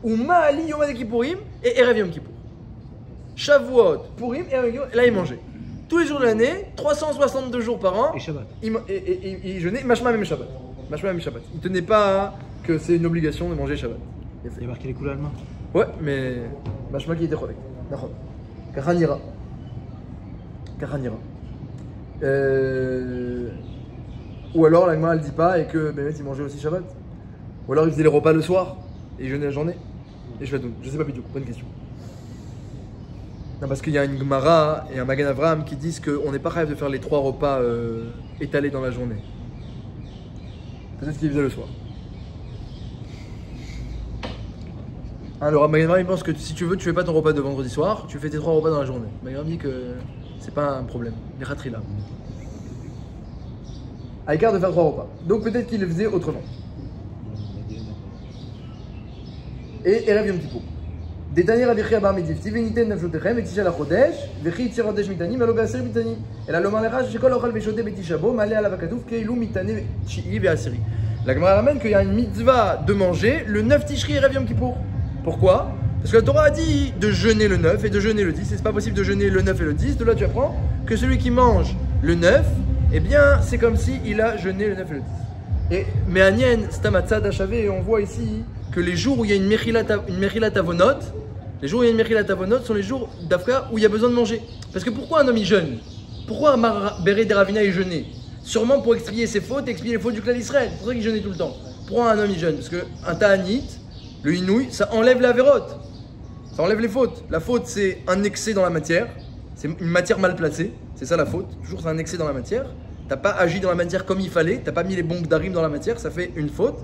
ou Maali Yom Kippourim et Erev Yom Kippour. Shavuot, Purim et Erev Yom Kippour. Là, il mangeait. Tous les jours de l'année, 362 jours par an. Et Shabbat. Il jeûnait, Mashma même Shabbat. Mashma même Shabbat. Il tenait pas que c'est une obligation de manger Shabbat. Il y a marqué les couleurs allemands. Ouais, mais Mashma qui était correct. D'accord. Kachanira. Kachanira. Ou alors la Gemara elle dit pas et que Bémet il mangeait aussi Shabbat. Ou alors il faisait les repas le soir et il jeûnait la journée. Et je sais pas du tout, bonne question. Non, parce qu'il y a une Gemara et un Magen Avraham qui disent qu'on n'est pas capable de faire les 3 repas étalés dans la journée. Peut-être qu'il faisait le soir. Hein, le Magen Avraham il pense que si tu veux, tu fais pas ton repas de vendredi soir, tu fais tes 3 repas dans la journée. Magen Avraham dit que c'est pas un problème. Les ratris là. À l'écart de faire 3 repas. Donc peut-être qu'il le faisait autrement. Et Erev Yom Kippour. Détani Rabbi Chia bar Medivti, Veniten Nafshotechem, Vetisha la Chodesh, Vechi Tzir Chodesh Mitani, Malo Be'aseri Mitani. Et là, l'Omar Lecha, Shekol Ochal Veshote Betisha Bo, Malé Alav Hakatouf, Keilu Mitane Tchi'i Be'aseri. La Gemara ramène qu'il y a une mitzvah de manger le 9 Tishri Erev Yom Kippour. Pourquoi? Parce que la Torah a dit de jeûner le 9 et de jeûner le 10. Et c'est pas possible de jeûner le 9 et le 10. De là, tu apprends que celui qui mange le 9, eh bien, c'est comme s'il a jeûné le 9 et le 10. Et Me'anien, Stamatzad Hachavé, et on voit ici que les jours où il y a une Mechilat Avonot, les jours où il y a une Mechilat Avonot sont les jours d'Afka où il y a besoin de manger. Parce que pourquoi un homme il jeûne? Pourquoi Amar Bered Ravina il jeûnait? Sûrement pour expier ses fautes et expier les fautes du clan d'Israël. C'est pour ça qu'il jeûnait tout le temps. Pourquoi un homme il jeûne? Parce qu'un ta'anit, le inouï, ça enlève la vérote. Ça enlève les fautes. La faute, c'est un excès dans la matière. C'est une matière mal placée. C'est ça la faute. Toujours, c'est un excès dans la matière. T'as pas agi dans la matière comme il fallait. T'as pas mis les bombes d'arim dans la matière. Ça fait une faute.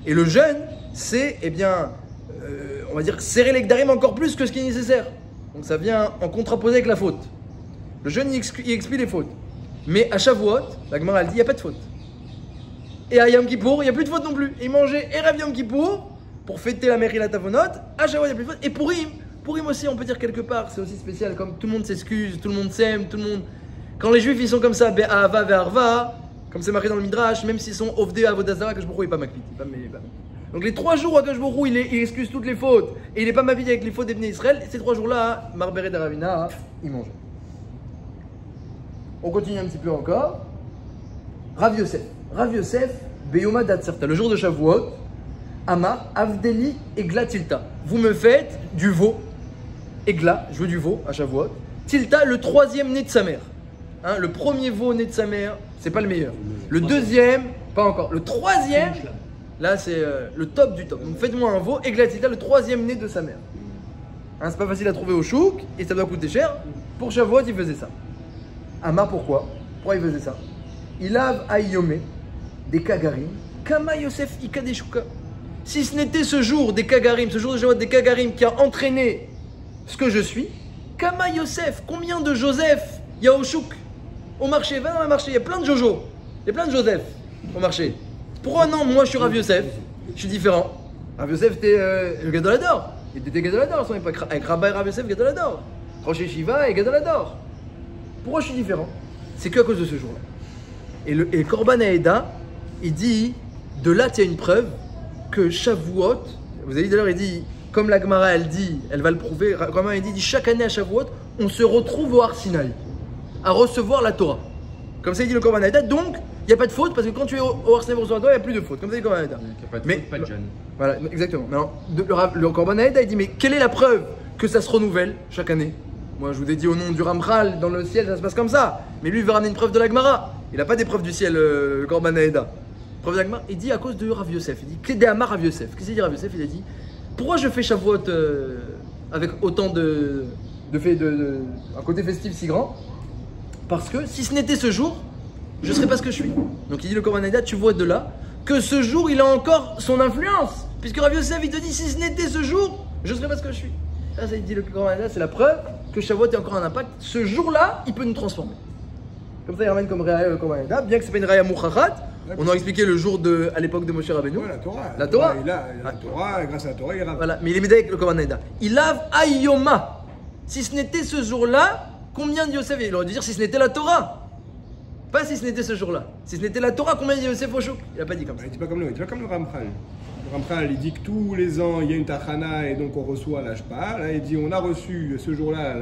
Et le jeûne, c'est, eh bien, on va dire, serrer les gdarim encore plus que ce qui est nécessaire. Donc ça vient en contraposé avec la faute. Le jeûne, il explie les fautes. Mais à Shavuot, la Gemara, elle dit, il n'y a pas de faute. Et à Yom Kippour, il n'y a plus de faute non plus. Il mangeait Erev Yom Kippour pour fêter la Mechilat Avonot. À Shavuot, il n'y a plus de faute. Et Purim aussi, on peut dire quelque part, c'est aussi spécial. Comme tout le monde s'excuse, tout le monde s'aime, tout le monde... Quand les Juifs, ils sont comme ça, Be'ahava ve'arva, comme c'est marqué dans le Midrash, même s'ils sont Ovdei Avodazara, Akash Baruch Hu, il n'est pas makpid. Donc les 3 jours où Akash Baruch Hu, il excuse toutes les fautes, et il n'est pas makpid avec les fautes des Bnei Israël, ces 3 jours-là, Mar Bered Ravina, il mange. On continue un petit peu encore. Rav Yosef, Beyoma Datzerta, le jour de Shavuot, Ama, Avdeli, Egla, Tilta. Vous me faites du veau, Egla, je veux du veau à Shavuot. Tilta, le 3e né de sa mère. Hein, le premier veau né de sa mère, c'est pas le meilleur. Le 2e, pas encore. Le 3e, là c'est le top du top. Donc faites-moi un veau, Egla, Tilta, le 3e né de sa mère. Hein, c'est pas facile à trouver au chouk et ça doit coûter cher. Pour Shavuot, il faisait ça. Ama, pourquoi il faisait ça? Il a aïyomé des kagarim, Kama Yosef Ikadeshuka. Si ce n'était ce jour des Kagarim, ce jour de Shavuot des Kagarim qui a entraîné ce que je suis, Kama Yosef, combien de Joseph il y a au chouk, au marché, va dans le marché, il y a plein de Jojo, il y a plein de Joseph au marché. Pourquoi non, moi je suis Rav Yosef, je suis différent. Rav Yosef était le Gadolador, il était Gadolador à son époque, avec Rabbi Rav Yosef Gadolador, Rosh Yeshiva et Gadolador. Pourquoi je suis différent? C'est qu'à cause de ce jour-là. Et le Korban Haeda, il dit, de là il y a une preuve que Shavuot, vous avez dit d'ailleurs, il dit, comme la Gemara elle dit, elle va le prouver, comme il dit, chaque année à Shavuot, on se retrouve au Har Sinaï, à recevoir la Torah. Comme ça il dit le Korban Haeda, donc il n'y a pas de faute, parce que quand tu es au Har Sinaï pour recevoir la Torah, il n'y a plus de faute, comme ça il dit le Korban Haeda. Il n'y a pas de faute, pas de jeûne. Voilà, exactement. Maintenant, le Korban Haeda, il dit, mais quelle est la preuve que ça se renouvelle chaque année? Moi je vous ai dit au nom du Ramchal, dans le ciel ça se passe comme ça, mais lui il veut ramener une preuve de la Gemara. Il n'a pas des preuves du ciel, le Korban Haeda. Preuve de la Gemara, il dit à cause de Rav Yosef. Il dit Kédé Amar Rav Yosef. Qu'est-ce qu'il dit Rav Yosef? Il a dit pourquoi je fais Shavuot avec autant un côté festif si grand? Parce que si ce n'était ce jour, je ne serais pas ce que je suis. Donc il dit le Korban Haeda, tu vois de là que ce jour il a encore son influence. Puisque Rav Yosef il te dit si ce n'était ce jour, je ne serais pas ce que je suis. Ça il dit le Korban Haeda, c'est la preuve que Shavuot a encore un impact. Ce jour-là, il peut nous transformer. Comme ça, il ramène comme Réa le Korban Haeda, bien que ce n'est pas une Réa Mouchachat. On a expliqué le jour à l'époque de Moshe Rabbeinu. Ouais, la Torah. La Torah. Il a la Torah, grâce à la Torah, il rave. Voilà, mais il est médaillé avec le Korban Haeda. Il lave Ayoma. Si ce n'était ce jour-là, combien de Yosef? Il aurait dû dire si ce n'était la Torah. Pas si ce n'était ce jour-là. Si ce n'était la Torah, combien de Yosef au chouk? Il n'a pas dit comme ça. Il dit pas comme nous, il dit pas comme le Ramchal. Le Ramchal, il dit que tous les ans, il y a une tachana et donc on reçoit la Shpa. Là, il dit on a reçu ce jour-là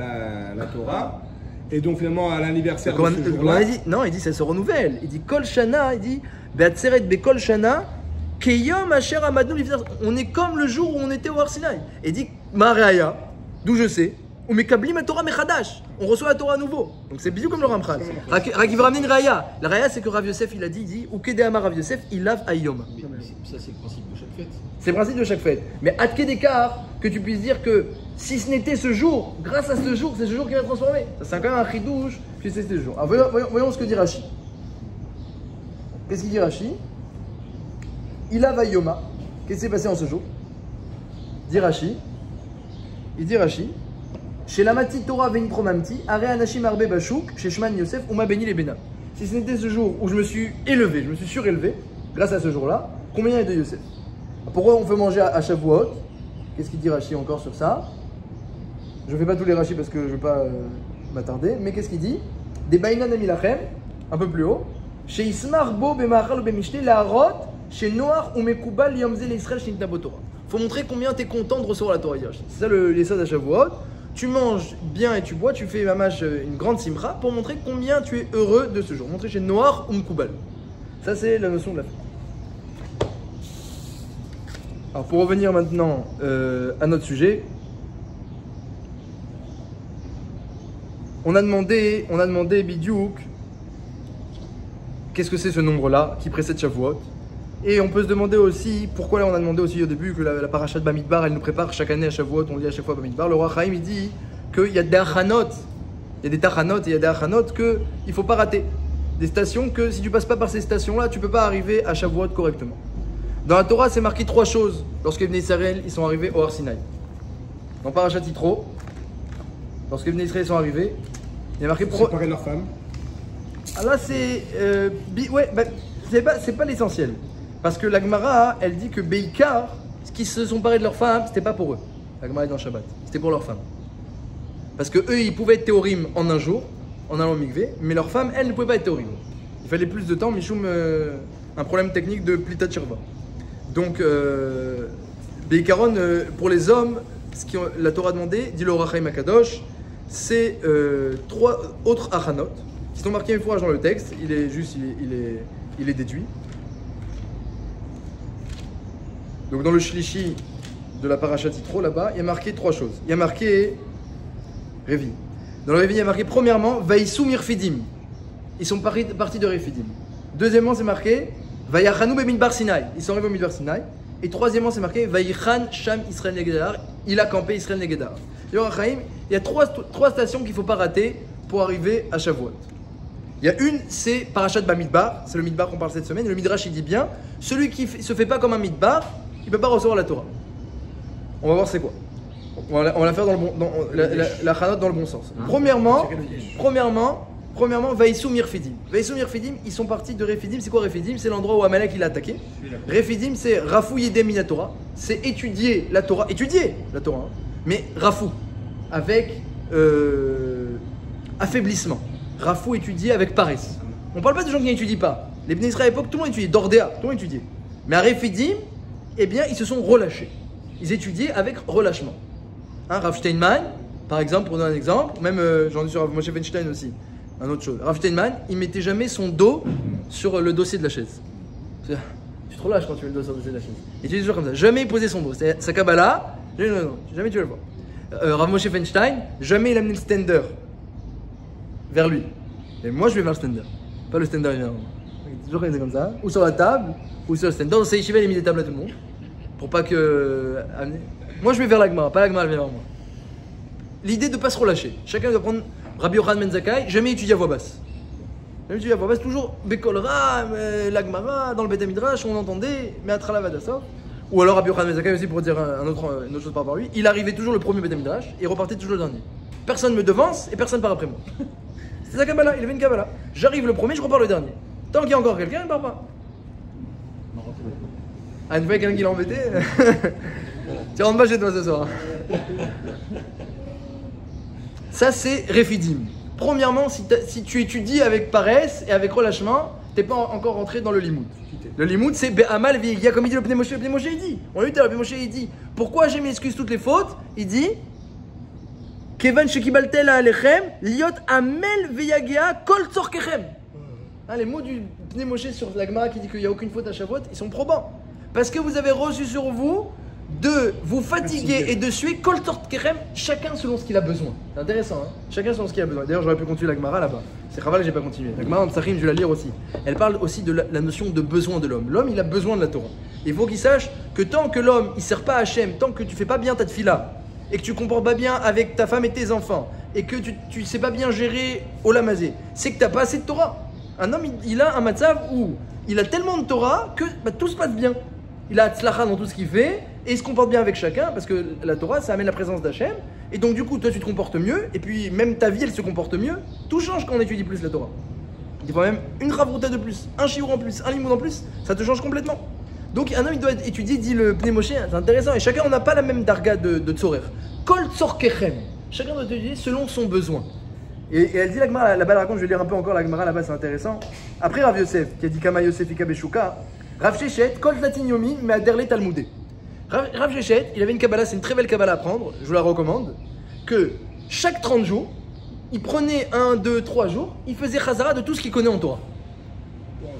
la Torah. Et donc finalement, à l'anniversaire de ce jour-là... Non, il dit ça se renouvelle. Il dit Kol Shana, il dit Be'atzeret Be'Kol Shana, Keyom Asher Amadnu Lifnei. On est comme le jour où on était au Har Sinaï. Et il dit Maréaya, d'où je sais, ou Mekablim la Torah Mechadash. On reçoit la Torah à nouveau. Donc c'est bizou comme le Ramchal. Il va ramener une Raya. La Raya, c'est que Rav Yosef, il a dit ou Kedé Amar Rav Yosef, il lave Ayom. Ça, c'est le principe de chaque fête. C'est le principe de chaque fête. Mais à quel d'écart que tu puisses dire que si ce n'était ce jour, grâce à ce jour, c'est ce jour qui va transformer. Ça, c'est quand même un chidouche, puis c'est ce jour. Alors voyons ce que dit Rashi. Qu'est-ce qu'il dit Rashi? Il a Vayoma. Qu'est-ce qui s'est passé en ce jour? Dit Rashi. Il dit Rashi. Chez la Mati Torah Veni Promamti, Are Anashim Arbe Bashuk, chez Shman Yosef, Uma Beni les Bena. Si ce n'était ce jour où je me suis élevé, je me suis surélevé, grâce à ce jour-là, combien il y a de Yosef? Pourquoi on fait manger à Shavuot? Qu'est-ce qu'il dit Rashi encore sur ça? Je ne fais pas tous les Rashi parce que je ne veux pas m'attarder, mais qu'est-ce qu'il dit? Des Bainan Amilachem, un peu plus haut, chez Ismar Bo Bemachal Bemishte, la Harot, chez Noach ou Mekubal Yomze l'Israël chez Torah. Il faut montrer combien tu es content de recevoir la Torah. C'est ça l'essai à Shavuot. Tu manges bien et tu bois, tu fais mamash une grande simcha pour montrer combien tu es heureux de ce jour. Montrer chez Noach ou Mekubal. Ça, c'est la notion de la fête. Alors, pour revenir maintenant à notre sujet, on a demandé Bidiouk, qu'est-ce que c'est ce nombre-là qui précède Shavuot? Et on peut se demander aussi, pourquoi là on a demandé aussi au début que la paracha de Bamidbar, elle nous prépare chaque année à Shavuot, on lit à chaque fois Bamidbar. Le roi Chaim il dit qu'il y a des achanot, il y a des tachanot et il y a des achanot qu'il ne faut pas rater. Des stations que si tu passes pas par ces stations-là, tu ne peux pas arriver à Shavuot correctement. Dans la Torah, c'est marqué 3 choses lorsque les Bnei Israël ils sont arrivés au Har Sinaï. Dans Parashat Yitro, lorsque les Bnei Israël sont arrivés, il y a marqué séparer de leur femme. Ah là c'est c'est pas l'essentiel. Parce que la Gemara, elle dit que Beikar, ce qui se sont parés de leurs femmes, c'était pas pour eux. La Gemara est dans Shabbat, c'était pour leurs femmes. Parce que eux, ils pouvaient être théorim en un jour, en allant au mikvé, mais leurs femmes, elles, ne pouvaient pas être théorim. Il fallait plus de temps, Michoum, un problème technique de Plita Tchirva. Donc, Beikaron, pour les hommes, la Torah a demandé, dit le Rachaim Akadosh, c'est 3 autres achanot, qui sont marqués une fois dans le texte, il est déduit. Donc dans le shlishi de la parashat Yitro, là-bas, il y a marqué 3 choses. Il y a marqué Révi. Dans le Révi, il y a marqué premièrement, Vaïsou Mirfidim. Ils sont partis de Refidim. Deuxièmement, c'est marqué Vayachanu Bemidbar Sinai. Ils sont arrivés au Midbar Sinai. Et troisièmement, c'est marqué Vayichan Sham Israël Negedar. Il a campé Israël Negedar. Il y a 3 stations qu'il ne faut pas rater pour arriver à Shavuot. Il y a une, c'est Parashat Bamidbar, c'est le Midbar qu'on parle cette semaine. Et le Midrash, il dit bien, celui qui se fait pas comme un Midbar, il ne peut pas recevoir la Torah. On va voir c'est quoi. On va la faire dans le bon, la Chanot dans le bon sens. Premièrement, Vaïsou Mirfidim. Vaïsou Mirfidim, ils sont partis de Refidim. C'est quoi Refidim? C'est l'endroit où Amalek il a attaqué. Refidim, c'est Rafou Yedem Minatora. C'est étudier la Torah. Hein. Mais Rafou, avec affaiblissement. Rafou étudier avec paresse. On parle pas de gens qui n'étudient pas. Les Bnei Israël à l'époque, tout le monde étudiait. D'Ordéa, tout le monde étudiait. Mais à Refidim, eh bien, ils se sont relâchés. Ils étudiaient avec relâchement. Hein, Rav Steinman, par exemple, pour donner un exemple, même j'en ai sur Rav Moshe Feinstein aussi, un autre chose. Rav Steinman, il mettait jamais son dos sur le dossier de la chaise. Tu te relâches quand tu mets le dos sur le dossier de la chaise. Et tu dis toujours comme ça. Jamais il posait son dos. C'est sa Kabbalah, jamais tu vas le voir. Rav Moshe Feinstein, jamais il amenait le stender vers lui. Et moi, je vais vers le stender. Pas le stender, il vient. Toujours comme ça. Ou sur la table, ou sur le stender. Dans ces yeshivas, il a mis des tables à tout le monde. Pour pas que. Moi, je vais vers l'Agmara, pas l'Agmara, elle vient vers moi. L'idée de ne pas se relâcher. Chacun doit prendre Rabbi Yochanan Ben Zakkai, jamais étudier à voix basse. Jamais étudier à voix basse, toujours Bekolra, l'Agmara, dans le Beth Midrash, on entendait, mais à Travadassa. Ou alors Rabbi Yochanan Ben Zakkai aussi, pour dire une autre chose par rapport à lui, il arrivait toujours le premier Beth Midrash et il repartait toujours le dernier. Personne me devance et personne part après moi. C'était sa Kabbalah, il avait une Kabbalah. J'arrive le premier, je repars le dernier. Tant qu'il y a encore quelqu'un, il ne part pas. Ah, une fois quelqu'un qui l'a embêté. Tu rentres pas chez toi ce soir. Ça, c'est Refidim. Premièrement, si tu étudies avec paresse et avec relâchement, tu n'es pas encore rentré dans le limoud. Le limoud, c'est Be'amal Ve'yia, comme il dit le Pnei Moshe. Le Pnei Moshe, il dit. On l'a vu tout à l'heure, le Pnei Moshe, il dit. Pourquoi Hachem m'excuse toutes les fautes? Il dit Kevan shekibaltel alechem, liot amel ve'yagea kol tzorkechem. Les mots du Pnei Moshe sur la Gemara qui dit qu'il n'y a aucune faute à Shavuot, ils sont probants. Parce que vous avez reçu sur vous de vous fatiguer et de suer kol tzorkechem, chacun selon ce qu'il a besoin. C'est intéressant, hein? Chacun selon ce qu'il a besoin. D'ailleurs, j'aurais pu continuer la Gemara là-bas. C'est Chaval que j'ai pas continué. La Gemara en Tsachim, je vais la lire aussi. Elle parle aussi de la notion de besoin de l'homme. L'homme, il a besoin de la Torah. Il faut qu'il sache que tant que l'homme, il ne sert pas à Hachem, tant que tu fais pas bien ta tfila, et que tu ne comportes pas bien avec ta femme et tes enfants, et que tu ne sais pas bien gérer Olamazé, c'est que tu n'as pas assez de Torah. Un homme, il a un matzav où il a tellement de Torah que tout se passe bien. Il a Tzlacha dans tout ce qu'il fait, et il se comporte bien avec chacun, parce que la Torah, ça amène la présence d'Hachem, et donc du coup, toi, tu te comportes mieux, et puis même ta vie, elle se comporte mieux. Tout change quand on étudie plus la Torah. Des fois même une ravrouta de plus, un chiour en plus, un limoud en plus, ça te change complètement. Donc un homme il doit étudier, dit le Pnei Moshe, c'est intéressant, et chacun on n'a pas la même darga de tzorer. Kol tzorkechem, chacun doit étudier selon son besoin. Et elle dit la Gemara, là-bas elle raconte, je vais lire un peu encore la Gemara là-bas, c'est intéressant. Après Rav Yosef, qui a dit Kama Yosef Ika Beshuka, Rav Shechet, Kol Tlatin Yomi, mais Aderle Talmudé. Rav Shechet, il avait une Kabbalah, c'est une très belle Kabbalah à prendre, je vous la recommande, que chaque 30 jours, il prenait 1, 2, 3 jours, il faisait Chazara de tout ce qu'il connaît en Torah.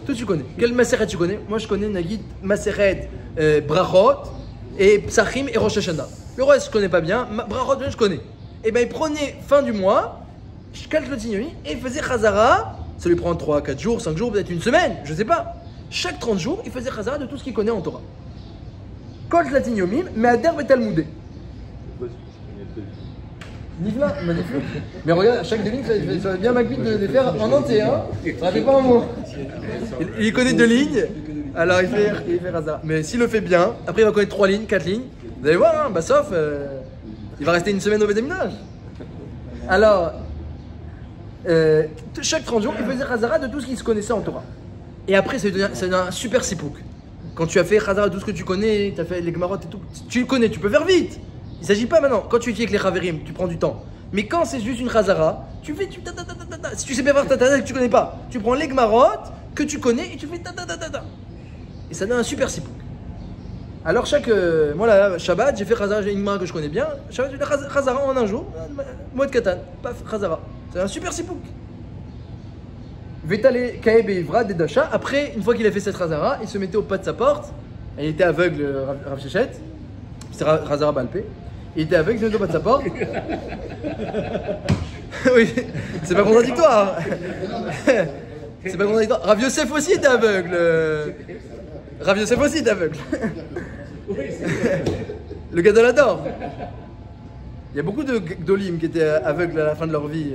Tout tu connais. Quel Maseret tu connais? Moi je connais Nagid, Maseret, Brachot, et Psachim et Rosh Hashanah. Le reste je connais pas bien, Brachot je connais. Et bien il prenait fin du mois, je calque le tignomi, et il faisait Chazara, ça lui prend 3, 4 jours, 5 jours, peut-être une semaine, je sais pas. Chaque 30 jours, il faisait Chazara de tout ce qu'il connaît en Torah. Kol Tlatin mais Ader Betalmoudé. Livre-là, magnifique. Mais regarde, chaque deux lignes, ça va bien m'accueillir de les faire en entier. Hein. Ça fait pas un mot. Il connaît 2 lignes, alors il fait hasard. Mais s'il le fait bien, après il va connaître 3 lignes, 4 lignes. Vous allez voir, hein, sauf, il va rester une semaine au Bédéminage. Alors, chaque 30 jours, il faisait Chazara de tout ce qu'il se connaissait en Torah. Et après, ça devient un super sipouk. Quand tu as fait Chazara de tout ce que tu connais, tu as fait les Gemarot et tout, tu le connais, tu peux faire vite. Il ne s'agit pas maintenant, quand tu étudies avec les Chaverim, tu prends du temps. Mais quand c'est juste une Chazara, tu fais si tu sais pas faire que tu connais pas, tu prends les Gemarot que tu connais et tu fais Et ça donne un super sipouk. Alors moi là, Shabbat, j'ai fait Chazara, j'ai une Gemara que je connais bien. Shabbat, j'ai fait Chazara en un jour, Moed Katan, paf, Chazara. C'est un super sipouk. Vetale Kaeb et Ivra Dedasha. Après, une fois qu'il a fait cette Chazara, il se mettait au pas de sa porte. Il était aveugle, Rav Shechet. C'est Chazara Balpé. Il était aveugle, il se mettait au pas de sa porte. Oui, c'est pas contradictoire. C'est pas contradictoire. Rav Yosef aussi était aveugle. Rav Yosef aussi était aveugle. Le Gadolador. Il y a beaucoup d'Olim qui étaient aveugles à la fin de leur vie.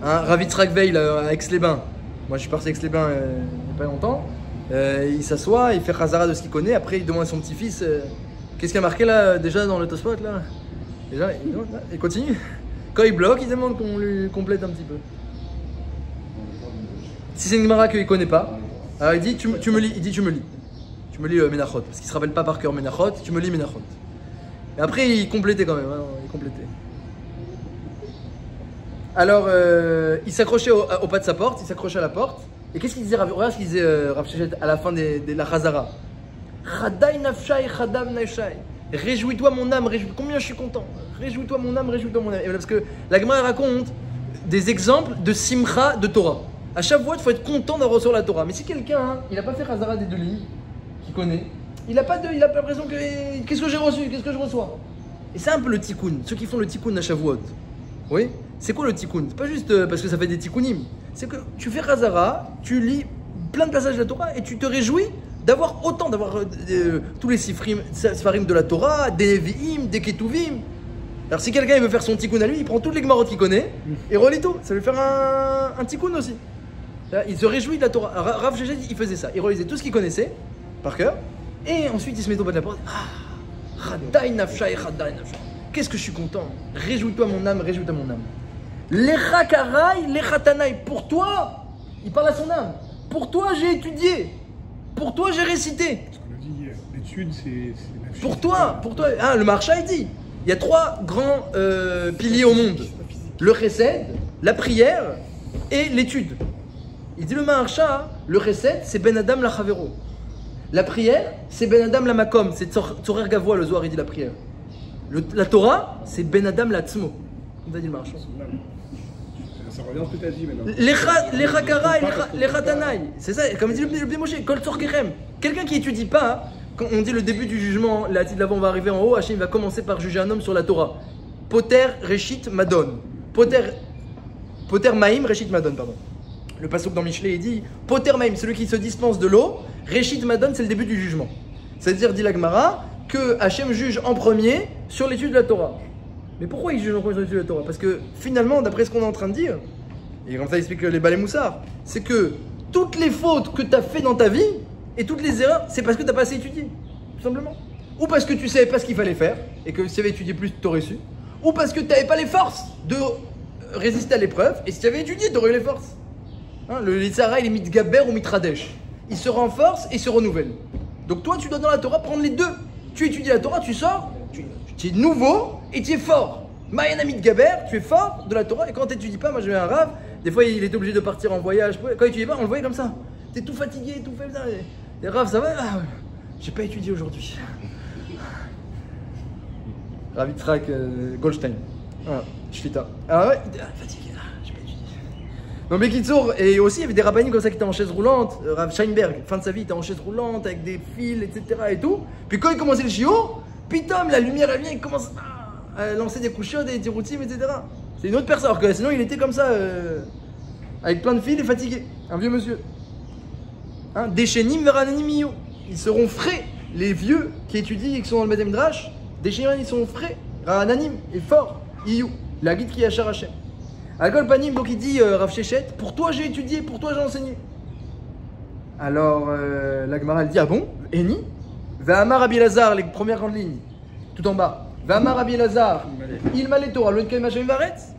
Hein, Rav Yitzhak Veil à Aix-les-Bains. Moi je suis parti à Aix-les-Bains il n'y a pas longtemps. Il s'assoit, il fait Khazara de ce qu'il connaît. Après il demande à son petit-fils qu'est-ce qu'il y a marqué là déjà dans le Tosfot là. Déjà, il continue. Quand il bloque, il demande qu'on lui complète un petit peu. Si c'est une Gemara qu'il ne connaît pas, alors il dit tu me lis. Il dit tu me lis. Tu me lis Menachot. Parce qu'il ne se rappelle pas par cœur Menachot. Tu me lis Menachot. Et après il complétait quand même. Hein, il complétait. Alors il s'accrochait au pas de sa porte. Il s'accrochait à la porte. Et qu'est-ce qu'il disait regarde ce qu'il disait Rav Shechet à la fin de la Chazara. Chadai nafshai, chadav nafshai. Réjouis-toi mon âme, combien je suis content. Réjouis-toi mon âme, réjouis-toi mon âme. Et parce que la Gemara raconte des exemples de simcha de Torah. À chaque fois, il faut être content d'avoir reçu la Torah. Mais si quelqu'un, il n'a pas fait Khazara des 2 lignes, qu'il connaît, il n'a pas l'impression que qu'est-ce que j'ai reçu, qu'est-ce que je reçois. Et c'est un peu le tikkun. Ceux qui font le tikkun à Shavuot. Oui. C'est quoi le tikkun? C'est pas juste parce que ça fait des tikkunim. C'est que tu fais Khazara, tu lis plein de passages de la Torah et tu te réjouis d'avoir autant, d'avoir tous les sfarim de la Torah, des Nevi'im, des Ketuvim. Alors si quelqu'un veut faire son tikkun à lui, il prend toutes les Gemarot qu'il connaît et relit tout. Ça va lui faire un tikkun aussi. Là, il se réjouit de la Torah. Rav Shechet, il faisait ça. Il relisait tout ce qu'il connaissait par cœur et ensuite il se met au bas de la porte. Chadai nafshai, chadai nafshai. Qu'est-ce que je suis content. Réjouis-toi mon âme, réjouis-toi mon âme. Lecha karai, lecha tanai. Pour toi, il parle à son âme. Pour toi, j'ai étudié. Pour toi, j'ai récité. Parce qu'on a dit, l'étude, c'est pour toi. Hein, le Maharsha, il dit, il y a 3 grands piliers au monde. Le chesed, la prière et l'étude. Il dit le Maharsha, le chesed, c'est Ben Adam la Chavero. La prière, c'est Ben Adam la Makom. C'est Tzorer Gavois, le Zohar, il dit la prière. La Torah, c'est Ben Adam la Tzmo. On a dit le Maharsha. Ça revient ce que tu as dit maintenant. Les Chakara et les Khatanai. C'est ça, comme dit le Bnei Moshe, Kol Tzor Kechem. Quelqu'un qui étudie pas, quand on dit le début du jugement, la titre d'avant, on va arriver en haut, Hachem va commencer par juger un homme sur la Torah. Poter, Reshit, Madon. Poter Maïm, Reshit, Madon, pardon. Le pasuk dans Michelet, il dit Poter Maïm, celui qui se dispense de l'eau. Reshit, Madon, c'est le début du jugement. C'est-à-dire, dit la Gemara, que Hachem juge en premier sur l'étude de la Torah. Mais pourquoi il juge en premier sur l'étude de la Torah? Parce que finalement, d'après ce qu'on est en train de dire, et comme ça explique les Balei Moussar, c'est que toutes les fautes que tu as fait dans ta vie et toutes les erreurs, c'est parce que tu n'as pas assez étudié, tout simplement. Ou parce que tu ne savais pas ce qu'il fallait faire et que si tu avais étudié plus, tu aurais su. Ou parce que tu n'avais pas les forces de résister à l'épreuve et si tu avais étudié, tu aurais eu les forces. Hein, le Yitzhara, il est mitgaber ou mitradesh. Il se renforce et il se renouvelle. Donc toi, tu dois dans la Torah prendre les deux. Tu étudies la Torah, tu sors, tu es nouveau et tu es fort. Mayana mitgaber, tu es fort de la Torah et quand tu n'étudies pas, moi j'ai eu un rave, des fois il était obligé de partir en voyage. Quand il étudiait pas, on le voyait comme ça. Tu es tout fatigué, tout fait. Les raves, ça va? Ah, ouais. J'ai pas étudié aujourd'hui. Rav Yitzhak Goldstein. Ah, Shvita. Ah ouais, fatigué, j'ai pas étudié. Non mais Kitsour, et aussi il y avait des rabbinim comme ça qui étaient en chaise roulante. Rav Scheinberg, fin de sa vie, il était en chaise roulante avec des fils, etc. et tout. Puis quand il commençait le shiur, pitom, la lumière elle vient, il commence à lancer des coups chauds, des tiroutim, etc. C'est une autre personne, alors que sinon il était comme ça, avec plein de fils et fatigué. Un vieux monsieur. Hein, Deshenim verananimiyu. Ils seront frais, les vieux qui étudient et qui sont dans le Beth Midrash. Deshenim, ils sont frais, rananim et forts. Iyu, la guide qui achar Hashem. Alkol Panim, donc il dit Rav Shechet, pour toi j'ai étudié, pour toi j'ai enseigné. Alors la Gemara elle dit, ah bon? Eni? Ve'amar Rabbi Elazar, les premières grandes lignes, tout en bas. Ve'amar Rabbi Elazar, il m'a les Torah, le Kem Hashem Varetz.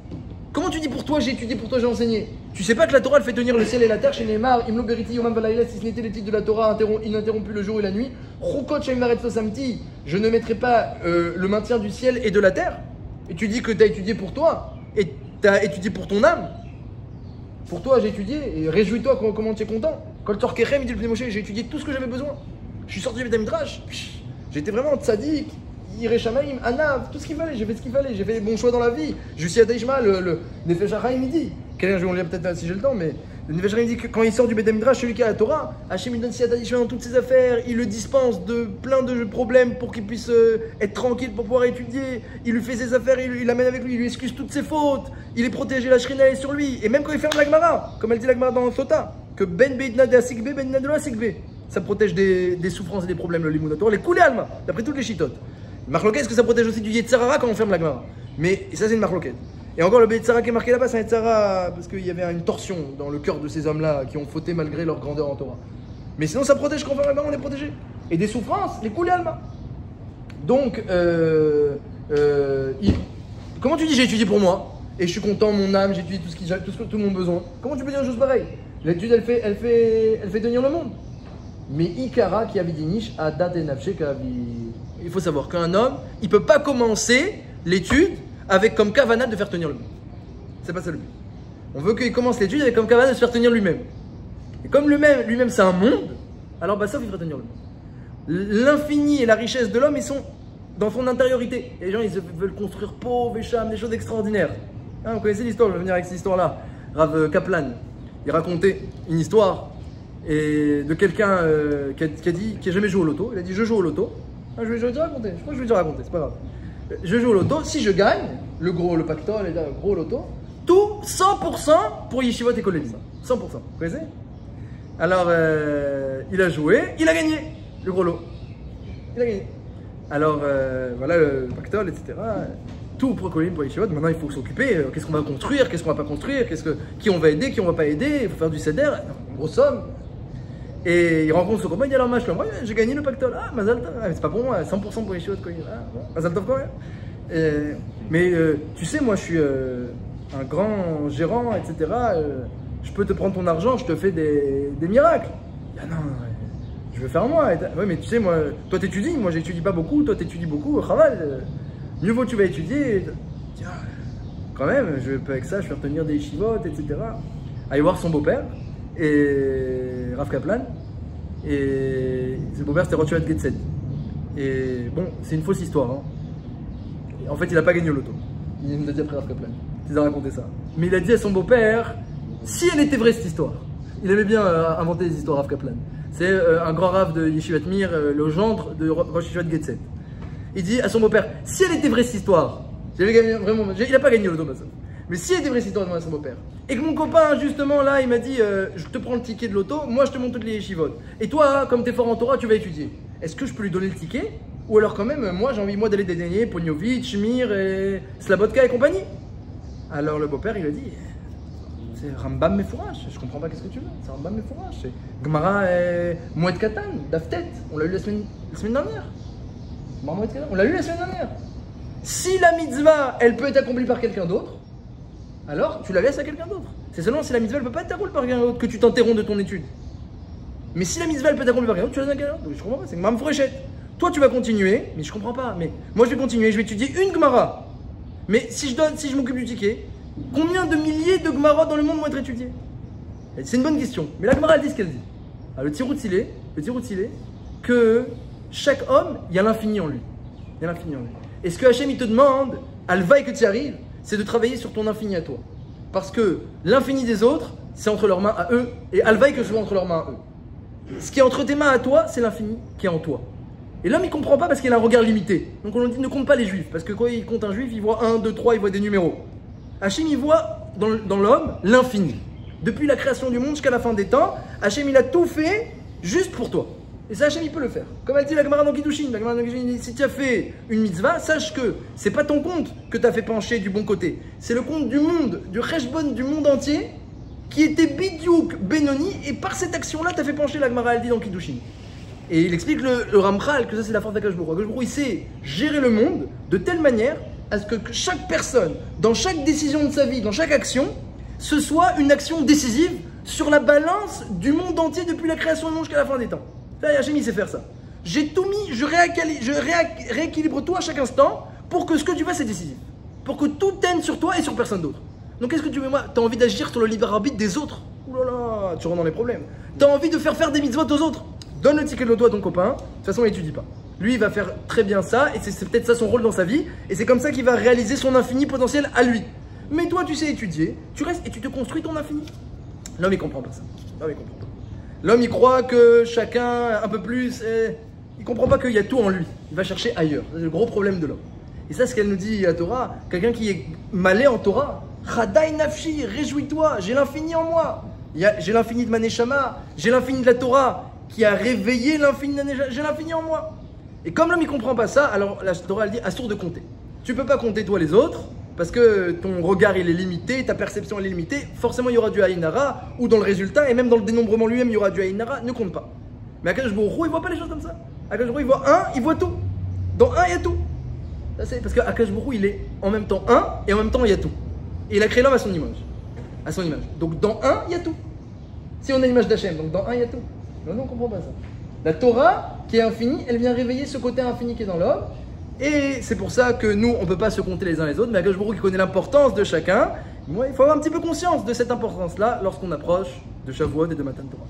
Comment tu dis pour toi j'ai étudié, pour toi j'ai enseigné? Tu sais pas que la Torah elle fait tenir le ciel et la terre chez Neymar, Imlo Beriti Yomam Valayla, si ce n'était les titres de la Torah ininterrompus le jour et la nuit. Chukot Shem Varetz Samti, je ne mettrai pas le maintien du ciel et de la terre. Et tu dis que tu as étudié pour toi, et tu as étudié pour ton âme. Pour toi j'ai étudié, et réjouis-toi comment tu es content. Kol Tzor Kechem, il dit le Bnei Moshe, j'ai étudié tout ce que j'avais besoin. Je suis sorti du Beth Midrash, j'étais vraiment tzaddik. Yireh Shamayim, Anav, tout ce qu'il fallait, j'ai fait ce qu'il fallait, j'ai fait les bons choix dans la vie. Jussi Adaishma, le Nefesh HaChaim, il dit, quelqu'un, je vais en lire peut-être si j'ai le temps, mais le Nefesh HaChaim dit que quand il sort du Beth Midrash, celui qui a la Torah, Hachem il donne Siyat Adaishma dans toutes ses affaires, il le dispense de plein de problèmes pour qu'il puisse être tranquille, pour pouvoir étudier, il lui fait ses affaires, il l'amène avec lui, il lui excuse toutes ses fautes, il est protégé, la Shrina est sur lui, et même quand il ferme la Gemara, comme elle dit la Gemara dans Sota, que Ben Beidna de Asikbe, Ben Beidna de Asikbe, ça protège des souffrances et des problèmes, le Limud Torah, les Koulé Alma, d'après toutes les chitotes. Marloquet, est-ce que ça protège aussi du Yetzirara quand on ferme la Gemara? Mais ça, c'est une marloquette. Et encore le Betzara qui est marqué là-bas, c'est un Betzara parce qu'il y avait une torsion dans le cœur de ces hommes-là qui ont fauté malgré leur grandeur en Torah. Mais sinon ça protège quand on est protégé. Et des souffrances, les couler alma. Donc, comment tu dis j'ai étudié pour moi et je suis content, mon âme, j'ai étudié tout ce que tout mon besoin. Comment tu peux dire une chose pareille? L'étude elle fait tenir le monde. Mais Ikara qui avidinish a date nafshe kavi. Il faut savoir qu'un homme, il peut pas commencer l'étude avec comme kavana de faire tenir le monde. C'est pas ça le but. On veut qu'il commence l'étude avec comme kavana de se faire tenir lui-même. Et comme lui-même c'est un monde, alors ça il fera tenir le monde. L'infini et la richesse de l'homme, ils sont dans son intériorité. Et les gens, ils veulent construire pauvre, écham, des choses extraordinaires. Hein, vous connaissez l'histoire, je vais venir avec cette histoire-là. Rav Kaplan, il racontait une histoire de quelqu'un qui a jamais joué au loto. Il a dit je joue au loto. Ah, je vais déjà raconter, je crois que je vais déjà raconter, c'est pas grave. Je joue au loto, si je gagne, le pactole, le gros loto, tout 100% pour Yeshivot et Kolelim. 100%, vous connaissez? Alors, il a joué, il a gagné le gros lot. Il a gagné. Alors, voilà le pactole, etc. Tout pour Kolelim, pour Yeshivot. Maintenant, il faut s'occuper. Qu'est-ce qu'on va construire, qu'est-ce qu'on va pas construire, qui on va aider, qui on va pas aider. Il faut faire du seder, une grosse somme. Et il rencontre son copain, il dit alors, moi, j'ai gagné le pactole. Ah, Mazal Tov. Ah, mais c'est pas pour moi, 100% pour Yeshivot, Kolelim. Ah, bon, Mazal Tov quand même. Mais tu sais, moi, je suis un grand gérant, etc. Je peux te prendre ton argent, je te fais des miracles. Ah non, je veux faire moi. Ouais, mais tu sais, moi, toi t'étudies, moi j'étudie pas beaucoup, toi t'étudies beaucoup, Chaval, mieux vaut tu vas étudier. Tiens, quand même, je peux avec ça, je vais faire tenir des yeshivot, etc. Aller voir son beau-père, et Rav Kaplan, et son beau-père c'était Rothschild Getset. Et bon, c'est une fausse histoire. Hein. En fait, il a pas gagné au loto. Il nous a dit après Rav Kaplan. Il a raconté ça. Mais il a dit à son beau-père, si elle était vraie cette histoire, il aimait bien inventer des histoires Rav Kaplan. C'est un grand Rav de Yeshivat Mir, le gendre de Rosh Yeshivat Getset. Il dit à son beau-père, si elle était vraie cette histoire, j'avais gagné vraiment, il n'a pas gagné le dos, mais si elle était vraie cette histoire devant son beau-père, et que mon copain justement là, il m'a dit, je te prends le ticket de l'auto, moi je te montre toutes les yeshivot, et toi, comme tu es fort en Torah, tu vas étudier. Est-ce que je peux lui donner le ticket? Ou alors quand même, moi j'ai envie d'aller dédaigner Pognovitch, Mir, et Slabotka et compagnie. Alors le beau-père il a dit, c'est Rambam Mefourash, je comprends pas qu'est-ce que tu veux, c'est Rambam Mefourash, c'est Gemara Moed Katan, Daftet, on l'a eu la semaine dernière. On l'a eu la semaine dernière. Si la mitzvah, elle peut être accomplie par quelqu'un d'autre, alors tu la laisses à quelqu'un d'autre. C'est seulement si la mitzvah, elle peut pas être accomplie par quelqu'un d'autre que tu t'interromps de ton étude. Mais si la mitzvah, elle peut être accomplie par quelqu'un d'autre, tu la laisses à quelqu'un d'autre. Je comprends pas, c'est Gemara Mefourachet. Toi, tu vas continuer, mais je comprends pas. Mais moi, je vais continuer, je vais étudier une Gemara. Mais si je m'occupe du ticket, combien de milliers de Gemara dans le monde vont être étudiés? C'est une bonne question. Mais la Gemara, elle dit ce qu'elle dit. Alors, le tirout il est que chaque homme, il y a l'infini en lui. Il y a l'infini en lui. Et ce que Hachem, il te demande, à le vaille que tu y arrives, c'est de travailler sur ton infini à toi. Parce que l'infini des autres, c'est entre leurs mains à eux, et à le vaille que ce soit entre leurs mains à eux. Ce qui est entre tes mains à toi, c'est l'infini qui est en toi. Et l'homme, il comprend pas parce qu'il a un regard limité. Donc on lui dit, ne compte pas les juifs. Parce que quand il compte un juif, il voit 1, 2, 3, il voit des numéros. Hachem, il voit dans l'homme l'infini. Depuis la création du monde jusqu'à la fin des temps, Hachem, il a tout fait juste pour toi. Et ça, Hachem, il peut le faire. Comme elle dit la Gemara dans Kiddushin. La Gemara dans Kiddushin dit, si tu as fait une mitzvah, sache que c'est pas ton compte que tu as fait pencher du bon côté. C'est le compte du monde, du Reshbon du monde entier, qui était Bidyouk Benoni. Et par cette action-là, tu as fait pencher la Gemara, elle dit dans Kiddushin. Et il explique le Ramchal que ça, c'est la force d'Akadosh Baruch Hu. Akadosh Baruch Hu, il sait gérer le monde de telle manière à ce que chaque personne, dans chaque décision de sa vie, dans chaque action, ce soit une action décisive sur la balance du monde entier depuis la création du monde jusqu'à la fin des temps. Là, Hachem, il sait faire ça. J'ai tout mis, je rééquilibre tout à chaque instant pour que ce que tu fais, c'est décisif. Pour que tout teigne sur toi et sur personne d'autre. Donc, qu'est-ce que tu veux, moi? Tu as envie d'agir sur le libre arbitre des autres? Ouh là là, tu rentres dans les problèmes. Tu as envie de faire des mitzvot aux autres? Donne le ticket de l'auto à ton copain. De toute façon, il n'étudie pas. Lui, il va faire très bien ça et c'est peut-être ça son rôle dans sa vie. Et c'est comme ça qu'il va réaliser son infini potentiel à lui. Mais toi, tu sais étudier, tu restes et tu te construis ton infini. L'homme, il comprend pas ça. L'homme, il comprend pas. L'homme, il croit que chacun, un peu plus, il comprend pas qu'il y a tout en lui. Il va chercher ailleurs. C'est le gros problème de l'homme. Et ça, c'est ce qu'elle nous dit à Torah. Quelqu'un qui est malais en Torah, Chadai nafshi, réjouis-toi, j'ai l'infini en moi. J'ai l'infini de ma neshama, j'ai l'infini de la Torah qui a réveillé l'infini de la neshama, j'ai l'infini en moi. Et comme l'homme, il comprend pas ça, alors la Torah, elle dit, assour de compter. Tu peux pas compter toi les autres, parce que ton regard il est limité, ta perception elle est limitée, forcément il y aura du Aïnara, ou dans le résultat, et même dans le dénombrement lui-même il y aura du Aïnara, ne compte pas. Mais Akadosh Baruch Hu, il voit pas les choses comme ça. Akadosh Baruch Hu, il voit un, il voit tout. Dans un, il y a tout. Ça, c'est parce que Akadosh Baruch Hu, il est en même temps un, et en même temps il y a tout. Et il a créé l'homme à son image. À son image. Donc dans un, il y a tout. Si on a l'image d'Hachem, donc dans un, il y a tout. Non, non, on comprend pas ça. La Torah, qui est infinie, elle vient réveiller ce côté infini qui est dans l'homme. Et c'est pour ça que nous, on ne peut pas se compter les uns les autres, mais Akadosh Baruch Hu qui connaît l'importance de chacun, moi, il faut avoir un petit peu conscience de cette importance-là lorsqu'on approche de Shavuot et de Matan Torah.